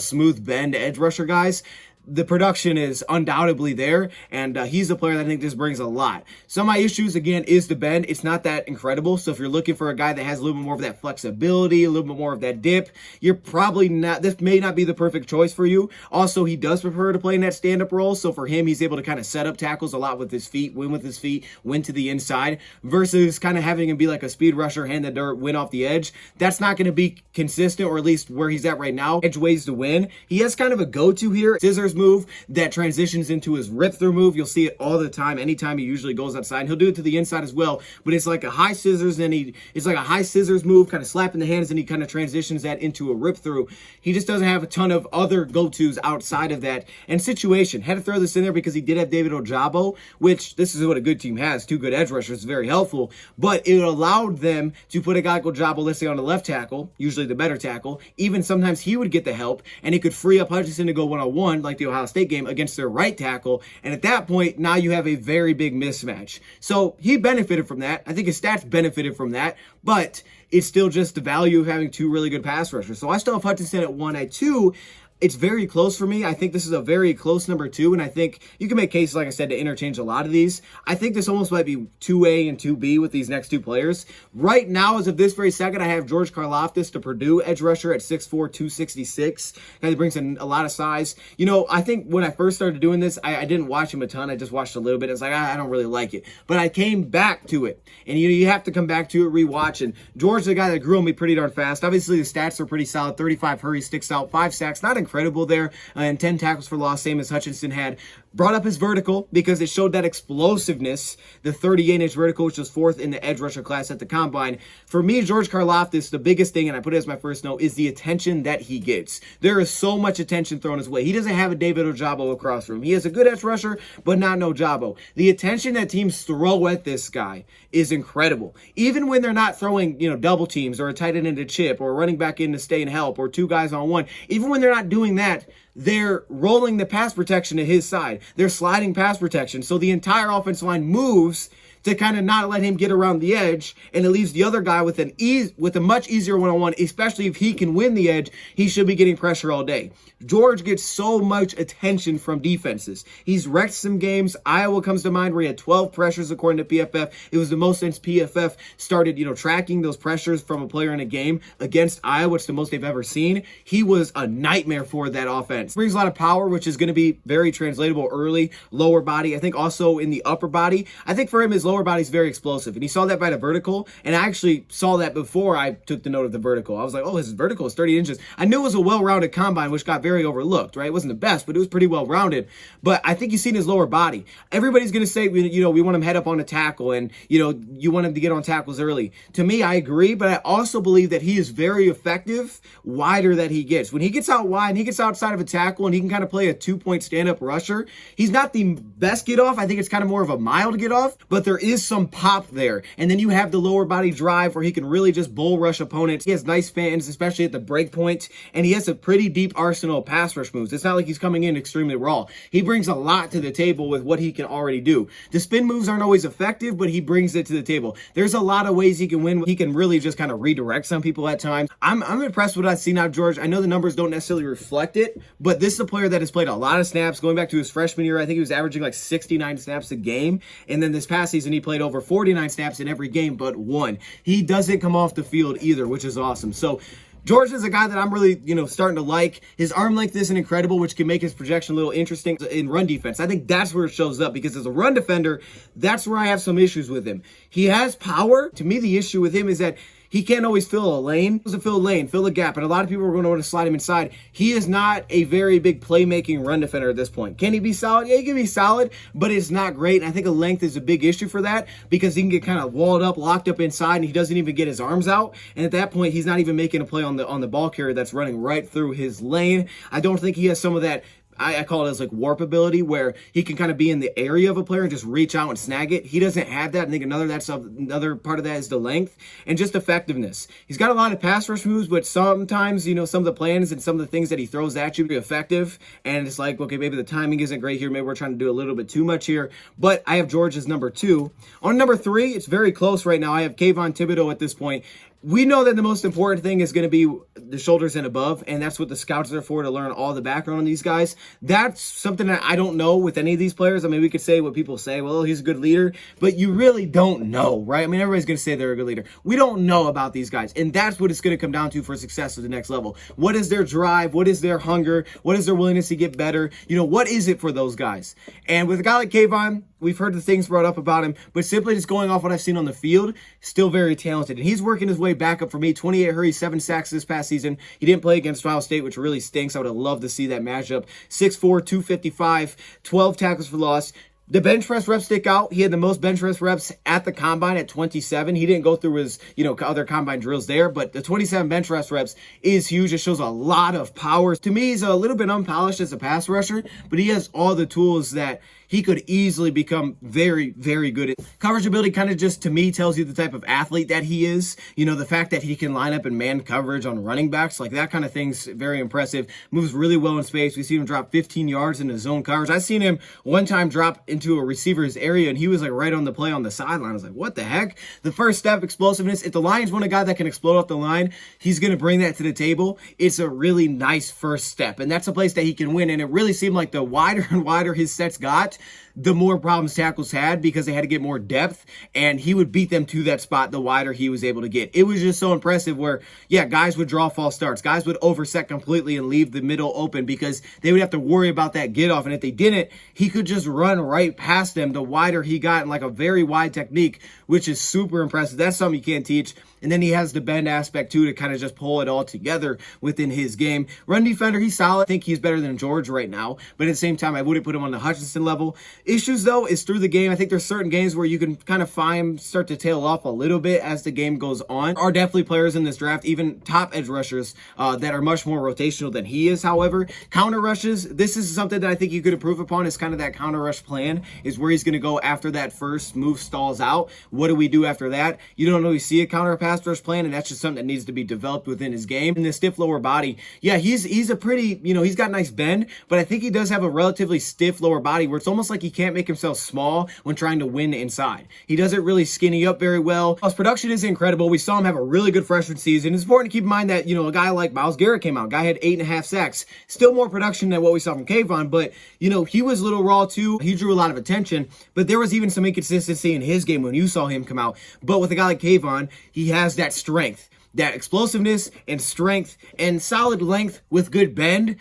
smooth bend edge rusher guys, the production is undoubtedly there, and he's a player that I think just brings a lot. Some of my issues, again, is the bend. It's not that incredible, so if you're looking for a guy that has a little bit more of that flexibility, a little bit more of that dip, you're probably not, this may not be the perfect choice for you. Also, he does prefer to play in that stand-up role, so for him, he's able to kind of set up tackles a lot with his feet, win with his feet, win to the inside, versus kind of having him be like a speed rusher, hand the dirt, win off the edge. That's not going to be consistent, or at least where he's at right now. Edge ways to win. He has kind of a go-to here, scissors move that transitions into his rip through move. You'll see it all the time. Anytime he usually goes outside, and he'll do it to the inside as well, but it's like a high scissors, and it's like a high scissors move, kind of slapping the hands, and he kind of transitions that into a rip through. He just doesn't have a ton of other go-tos outside of that. And situation, had to throw this in there because he did have David Ojabo, which this is what a good team has. 2 good edge rushers is very helpful, but it allowed them to put a guy like Ojabo, let's say, on the left tackle, usually the better tackle. Even sometimes he would get the help, and he could free up Hutchinson to go one-on-one like the Ohio State game against their right tackle, and at that point, now you have a very big mismatch. So he benefited from that. I think his stats benefited from that, but it's still just the value of having 2 really good pass rushers. So I still have Hutchinson at 1. At 2, it's very close for me. I think this is a very close number 2, and I think you can make cases, like I said, to interchange a lot of these. I think this almost might be 2A and 2B with these next 2 players. Right now, as of this very second, I have George Karlaftis, the Purdue edge rusher, at 6'4", 266. He brings in a lot of size. I think when I first started doing this, I didn't watch him a ton. I just watched a little bit. I was like, I don't really like it. But I came back to it, and you have to come back to it, rewatch. And George is a guy that grew on me pretty darn fast. Obviously, the stats are pretty solid. 35 hurries, sticks out, 5 sacks, not incredible there, and 10 tackles for loss, same as Hutchinson had. Brought up his vertical because it showed that explosiveness, the 38-inch vertical, which was 4th in the edge rusher class at the combine. For me, George Karlaftis, the biggest thing, and I put it as my first note, is the attention that he gets. There is so much attention thrown his way. He doesn't have a David Ojabo across from him. He has a good edge rusher, but not no Ojabo. The attention that teams throw at this guy is incredible. Even when they're not throwing, double teams or a tight end into chip or running back in to stay and help or 2 guys on 1, even when they're not doing that, they're rolling the pass protection to his side. They're sliding pass protection. So the entire offensive line moves to kind of not let him get around the edge, and it leaves the other guy with a much easier one-on-one, especially if he can win the edge. He should be getting pressure all day. George gets so much attention from defenses. He's wrecked some games. Iowa comes to mind where he had 12 pressures according to PFF. It was the most since PFF started, tracking those pressures from a player in a game against Iowa. It's the most they've ever seen. He was a nightmare for that offense. Brings a lot of power, which is going to be very translatable early. Lower body, I think also in the upper body. I think for him, his lower body's very explosive, and he saw that by the vertical, and I actually saw that before I took the note of the vertical. I was like, oh, his vertical is 30 inches. I knew it was a well-rounded combine, which got very overlooked, right? It wasn't the best, but it was pretty well-rounded. But I think you've seen his lower body. Everybody's going to say, we want him head up on a tackle, and, you want him to get on tackles early. To me, I agree, but I also believe that he is very effective wider that he gets. When he gets out wide and he gets outside of a tackle and he can kind of play a 2-point stand-up rusher, he's not the best get-off. I think it's kind of more of a mild get-off, but there is some pop there. And then you have the lower body drive where he can really just bull rush opponents. He has nice fans, especially at the break point, and he has a pretty deep arsenal of pass rush moves. It's not like he's coming in extremely raw. He brings a lot to the table with what he can already do. The spin moves aren't always effective, but he brings it to the table. There's a lot of ways he can win. He can really just kind of redirect some people at times. I'm impressed with what I've seen out of George. I know the numbers don't necessarily reflect it, but this is a player that has played a lot of snaps. Going back to his freshman year, I think he was averaging like 69 snaps a game. And then this past season, he played over 49 snaps in every game but one. He doesn't come off the field either, which is awesome. So George is a guy that I'm really, starting to like. His arm length isn't incredible, which can make his projection a little interesting in run defense. I think that's where it shows up, because as a run defender, that's where I have some issues with him. He has power. To me, the issue with him is that he can't always fill a lane. He doesn't fill a lane, fill a gap, and a lot of people are going to want to slide him inside. He is not a very big playmaking run defender at this point. Can he be solid? Yeah, he can be solid, but it's not great. And I think a length is a big issue for that, because he can get kind of walled up, locked up inside, and he doesn't even get his arms out. And at that point, he's not even making a play on the ball carrier that's running right through his lane. I don't think he has some of that. I call it as like warp ability, where he can kind of be in the area of a player and just reach out and snag it. He doesn't have that. I think another part of that is the length and just effectiveness. He's got a lot of pass rush moves, but sometimes, some of the plans and some of the things that he throws at you be effective. And it's like, okay, maybe the timing isn't great here. Maybe we're trying to do a little bit too much here. But I have George as number 2. On number 3, it's very close right now. I have Kayvon Thibodeau at this point. We know that the most important thing is going to be the shoulders and above, and that's what the scouts are for, to learn all the background on these guys. That's something that I don't know with any of these players. I mean, we could say what people say, well, he's a good leader, but you really don't know, right? I mean, everybody's going to say they're a good leader. We don't know about these guys, and that's what it's going to come down to for success at the next level. What is their drive? What is their hunger? What is their willingness to get better? What is it for those guys? And with a guy like Kayvon, we've heard the things brought up about him, but simply just going off what I've seen on the field, still very talented. And he's working his way back up for me. 28 hurries, 7 sacks this past season. He didn't play against Ohio State, which really stinks. I would have loved to see that matchup. 6'4", 255, 12 tackles for loss. The bench press reps stick out. He had the most bench press reps at the combine at 27. He didn't go through his, other combine drills there, but the 27 bench press reps is huge. It shows a lot of power. To me, he's a little bit unpolished as a pass rusher, but he has all the tools that he could easily become very, very good at. Coverage ability kind of just, to me, tells you the type of athlete that he is. The fact that he can line up in man coverage on running backs, like that kind of thing's very impressive. Moves really well in space. We've seen him drop 15 yards in his zone coverage. I've seen him one time drop into a receiver's area, and he was like right on the play on the sideline. I was like, what the heck? The first step, explosiveness. If the Lions want a guy that can explode off the line, he's going to bring that to the table. It's a really nice first step, and that's a place that he can win. And it really seemed like the wider and wider his sets got, the more problems tackles had, because they had to get more depth, and he would beat them to that spot the wider he was able to get. It was just so impressive where, guys would draw false starts. Guys would overset completely and leave the middle open because they would have to worry about that get off. And if they didn't, he could just run right past them the wider he got in like a very wide technique, which is super impressive. That's something you can't teach. And then he has the bend aspect too to kind of just pull it all together within his game. Run defender, he's solid. I think he's better than George right now, but at the same time, I wouldn't put him on the Hutchinson level. Issues though is through the game. I think there's certain games where you can kind of find start to tail off a little bit as the game goes on. There are definitely players in this draft, even top edge rushers, that are much more rotational than he is. However, counter rushes, this is something that I think you could improve upon. Is kind of that counter rush plan is where he's going to go after that first move stalls out. What do we do after that? You don't really see a counter pass rush plan, and that's just something that needs to be developed within his game. And the stiff lower body, he's a pretty, he's got nice bend, but I think he does have a relatively stiff lower body where it's almost like he can't make himself small when trying to win inside. He doesn't really skinny up very well. His production is incredible. We saw him have a really good freshman season. It's important to keep in mind that, a guy like Myles Garrett came out. Guy had 8.5 sacks. Still more production than what we saw from Kayvon, but, he was a little raw too. He drew a lot of attention, but there was even some inconsistency in his game when you saw him come out. But with a guy like Kayvon, he has that strength, that explosiveness and strength and solid length with good bend.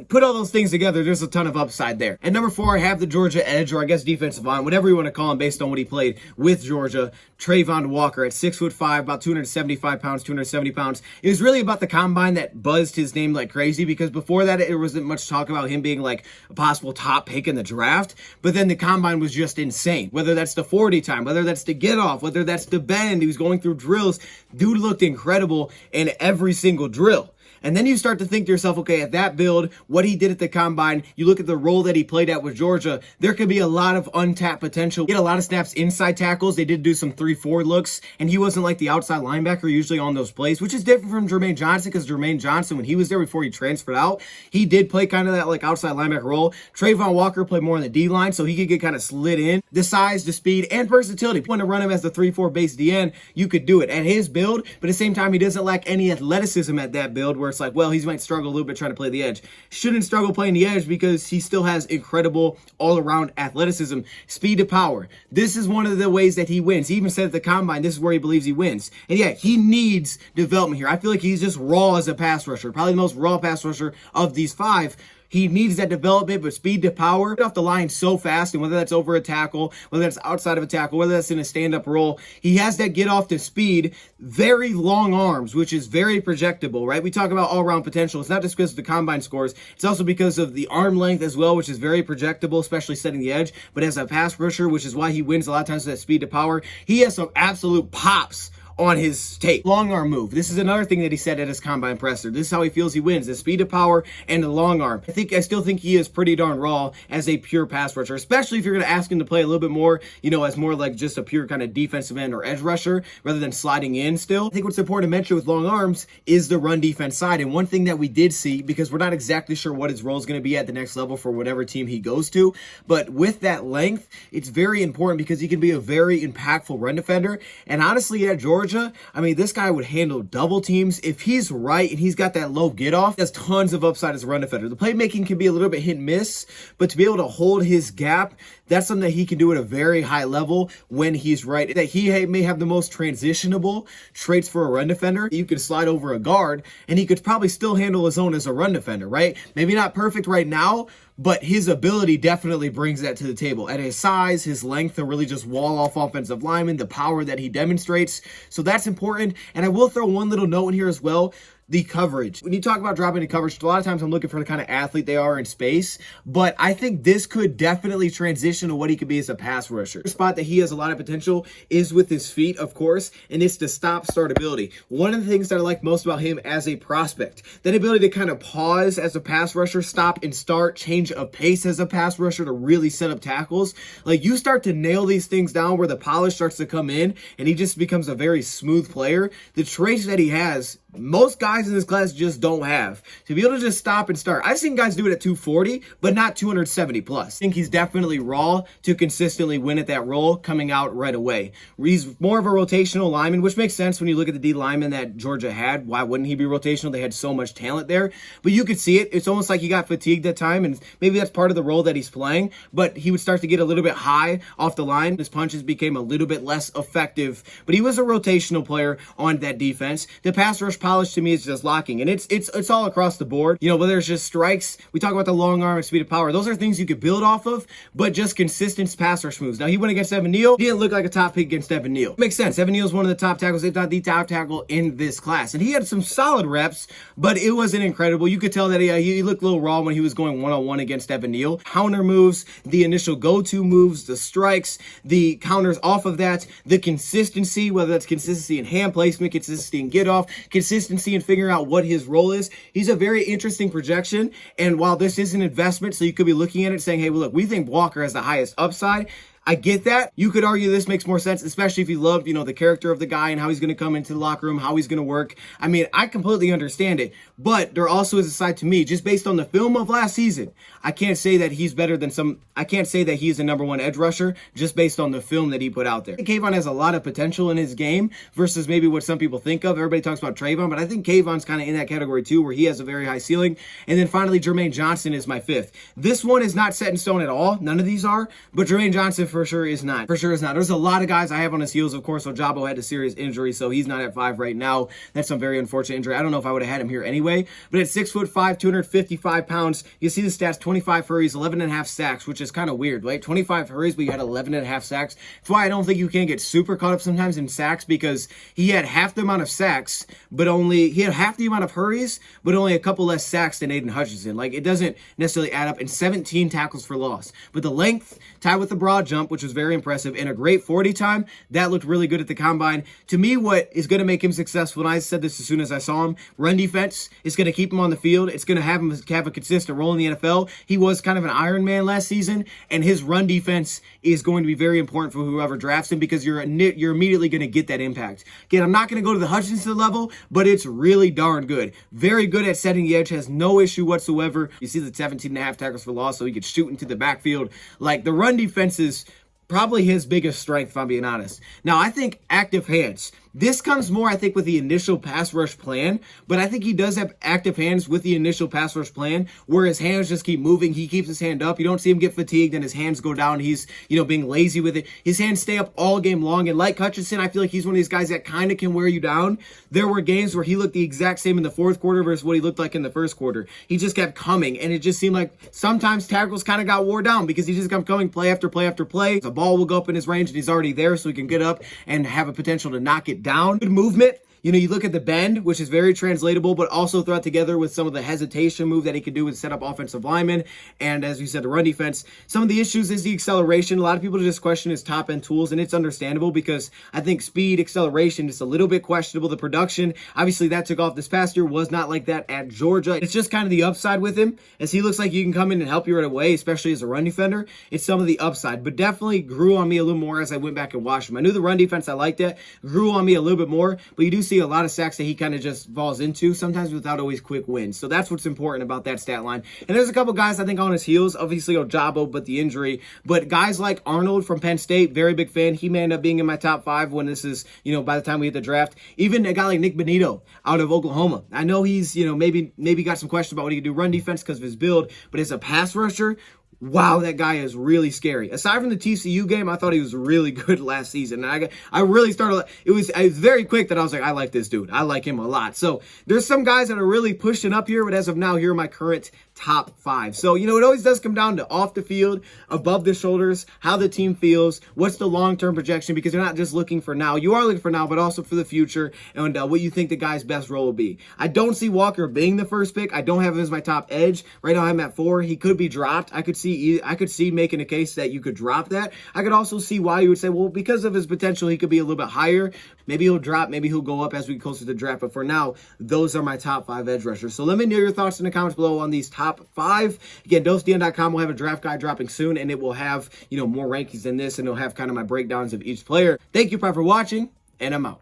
Put all those things together, there's a ton of upside there. And number 4, I have the Georgia edge, or I guess defensive line, whatever you want to call him based on what he played with Georgia, Trayvon Walker at 6'5", about 275 pounds, 270 pounds. It was really about the combine that buzzed his name like crazy, because before that, there wasn't much talk about him being like a possible top pick in the draft. But then the combine was just insane. Whether that's the 40 time, whether that's the get off, whether that's the bend, he was going through drills. Dude looked incredible in every single drill. And then you start to think to yourself, okay, at that build, what he did at the combine, you look at the role that he played at with Georgia, there could be a lot of untapped potential. He had a lot of snaps inside tackles. They did do some 3-4 looks, and he wasn't like the outside linebacker usually on those plays, which is different from Jermaine Johnson, because Jermaine Johnson, when he was there before he transferred out, he did play kind of that like outside linebacker role. Trayvon Walker played more on the D-line, so he could get kind of slid in. The size, the speed, and versatility. If you want to run him as the 3-4 base DN, you could do it at his build, but at the same time, he doesn't lack any athleticism at that build where it's like, well, he might struggle a little bit trying to play the edge. Shouldn't struggle playing the edge because he still has incredible all-around athleticism, speed to power. This is one of the ways that he wins. He even said at the combine, this is where he believes he wins. And yeah, he needs development here. I feel like he's just raw as a pass rusher, probably the most raw pass rusher of these 5. He needs that development, but speed to power. Get off the line so fast, and whether that's over a tackle, whether that's outside of a tackle, whether that's in a stand-up roll, he has that get off to speed, very long arms, which is very projectable, right? We talk about all-around potential. It's not just because of the combine scores. It's also because of the arm length as well, which is very projectable, especially setting the edge. But as a pass rusher, which is why he wins a lot of times with that speed to power, he has some absolute pops on his tape. Long arm move. This is another thing that he said at his combine presser. This is how he feels he wins, the speed of power and the long arm. I still think he is pretty darn raw as a pure pass rusher, especially if you're going to ask him to play a little bit more, as more like just a pure kind of defensive end or edge rusher rather than sliding in still. I think what's important to mention with long arms is the run defense side. And one thing that we did see, because we're not exactly sure what his role is going to be at the next level for whatever team he goes to, but with that length, it's very important because he can be a very impactful run defender. And honestly, at Georgia, this guy would handle double teams. If he's right and he's got that low get off, he has tons of upside as a run defender. The playmaking can be a little bit hit and miss, but to be able to hold his gap, that's something that he can do at a very high level when he's right. That he may have the most transitionable traits for a run defender. You could slide over a guard and he could probably still handle his own as a run defender, right? Maybe not perfect right now, but his ability definitely brings that to the table. At his size, his length to really just wall off offensive linemen, the power that he demonstrates. So that's important. And I will throw one little note in here as well. The coverage. When you talk about dropping the coverage, a lot of times I'm looking for the kind of athlete they are in space, but I think this could definitely transition to what he could be as a pass rusher. The spot that he has a lot of potential is with his feet, of course, and it's the stop-start ability. One of the things that I like most about him as a prospect, that ability to kind of pause as a pass rusher, stop and start, change of pace as a pass rusher to really set up tackles. Like, you start to nail these things down where the polish starts to come in and he just becomes a very smooth player. The traits that he has, most guys in this class just don't have. To be able to just stop and start. I've seen guys do it at 240, but not 270 plus. I think he's definitely raw to consistently win at that role coming out right away. He's more of a rotational lineman, which makes sense when you look at the D lineman that Georgia had. Why wouldn't he be rotational? They had so much talent there. But you could see it. It's almost like he got fatigued at time, and maybe that's part of the role that he's playing. But he would start to get a little bit high off the line. His punches became a little bit less effective. But he was a rotational player on that defense. The pass rush polish to me is just locking, and it's all across the board. Whether it's just strikes, we talk about the long arm and speed of power. Those are things you could build off of, but just consistent pass rush moves. Now, he went against Evan Neal. He didn't look like a top pick against Evan Neal. Makes sense. Evan Neal's one of the top tackles, if not the top tackle in this class, and he had some solid reps, but it wasn't incredible. You could tell that he looked a little raw when he was going one-on-one against Evan Neal. Counter moves, the initial go-to moves, the strikes, the counters off of that, the consistency, whether that's consistency in hand placement, consistency in get off, consistency in figuring out what his role is. He's a very interesting projection, and while this is an investment, so you could be looking at it saying, hey, well, look, we think Walker has the highest upside. I get that. You could argue this makes more sense, especially if you love, the character of the guy and how he's going to come into the locker room, how he's going to work. I completely understand it, but there also is a side to me, just based on the film of last season, I can't say that he's better than I can't say that he's the number one edge rusher just based on the film that he put out there. I think Kayvon has a lot of potential in his game versus maybe what some people think of. Everybody talks about Trayvon, but I think Kayvon's kind of in that category too, where he has a very high ceiling. And then finally, Jermaine Johnson is my 5th. This one is not set in stone at all. None of these are, but Jermaine Johnson for sure is not. There's a lot of guys I have on his heels, of course. Ojabo had a serious injury, so he's not at 5 right now. That's some very unfortunate injury. I don't know if I would have had him here anyway, but at 6'5", 255 pounds, you see the stats: 25 hurries, 11.5 sacks, which is kind of weird, right? 25 hurries, but you had 11.5 sacks. That's why I don't think you can get super caught up sometimes in sacks, because he had half the amount of sacks, he had half the amount of hurries, but only a couple less sacks than Aiden Hutchinson. Like, it doesn't necessarily add up. And 17 tackles for loss. But the length, tied with the broad jump, jump, which was very impressive, and a great 40 time. That looked really good at the combine. To me, what is going to make him successful, and I said this as soon as I saw him, run defense is going to keep him on the field. It's going to have him have a consistent role in the NFL. He was kind of an Iron Man last season, and his run defense is going to be very important for whoever drafts him because you're immediately going to get that impact. Again, I'm not going to go to the Hutchinson level, but it's really darn good. Very good at setting the edge, has no issue whatsoever. You see the 17.5 tackles for loss, so he could shoot into the backfield. Like, the run defense is probably his biggest strength, if I'm being honest. Now, I think active hands. This comes more, I think, with the initial pass rush plan, but I think he does have active hands with the initial pass rush plan where his hands just keep moving. He keeps his hand up. You don't see him get fatigued and his hands go down. He's, being lazy with it. His hands stay up all game long. And like Hutchinson, I feel like he's one of these guys that kind of can wear you down. There were games where he looked the exact same in the fourth quarter versus what he looked like in the first quarter. He just kept coming, and it just seemed like sometimes tackles kind of got wore down because he just kept coming play after play after play. The ball will go up in his range, and he's already there, so he can get up and have a potential to knock it down. Good movement. You look at the bend, which is very translatable, but also throw it together with some of the hesitation move that he could do with set up offensive linemen. And as you said, the run defense. Some of the issues is the acceleration. A lot of people just question his top end tools, and it's understandable because I think speed, acceleration is a little bit questionable. The production, obviously that took off this past year, was not like that at Georgia. It's just kind of the upside with him, as he looks like you can come in and help you right away, especially as a run defender. It's some of the upside, but definitely grew on me a little more as I went back and watched him. I knew the run defense, I liked it, grew on me a little bit more, but you do see a lot of sacks that he kind of just falls into, sometimes without always quick wins. So that's what's important about that stat line. And there's a couple guys I think on his heels, obviously Ojabo, but the injury. But guys like Arnold from Penn State, very big fan. He may end up being in my top 5 when this is, by the time we hit the draft. Even a guy like Nick Benito out of Oklahoma. I know he's, maybe got some questions about what he can do run defense because of his build, but as a pass rusher, wow, that guy is really scary. Aside from the TCU game, I thought he was really good last season. And I really started, it was very quick that I was like, I like this dude. I like him a lot. So there's some guys that are really pushing up here, but as of now, here are my current top 5. So, it always does come down to off the field, above the shoulders, how the team feels, what's the long-term projection, because you're not just looking for now. You are looking for now, but also for the future, and what you think the guy's best role will be. I don't see Walker being the first pick. I don't have him as my top edge. Right now, I'm at 4. He could be dropped. I could see making a case that you could drop that. I could also see why you would say, well, because of his potential, he could be a little bit higher. Maybe he'll drop, maybe he'll go up as we get closer to the draft. But for now, those are my top 5 edge rushers. So let me know your thoughts in the comments below on these top 5. Again, DoseDN.com will have a draft guide dropping soon, and it will have, more rankings than this, and it'll have kind of my breakdowns of each player. Thank you, for watching, and I'm out.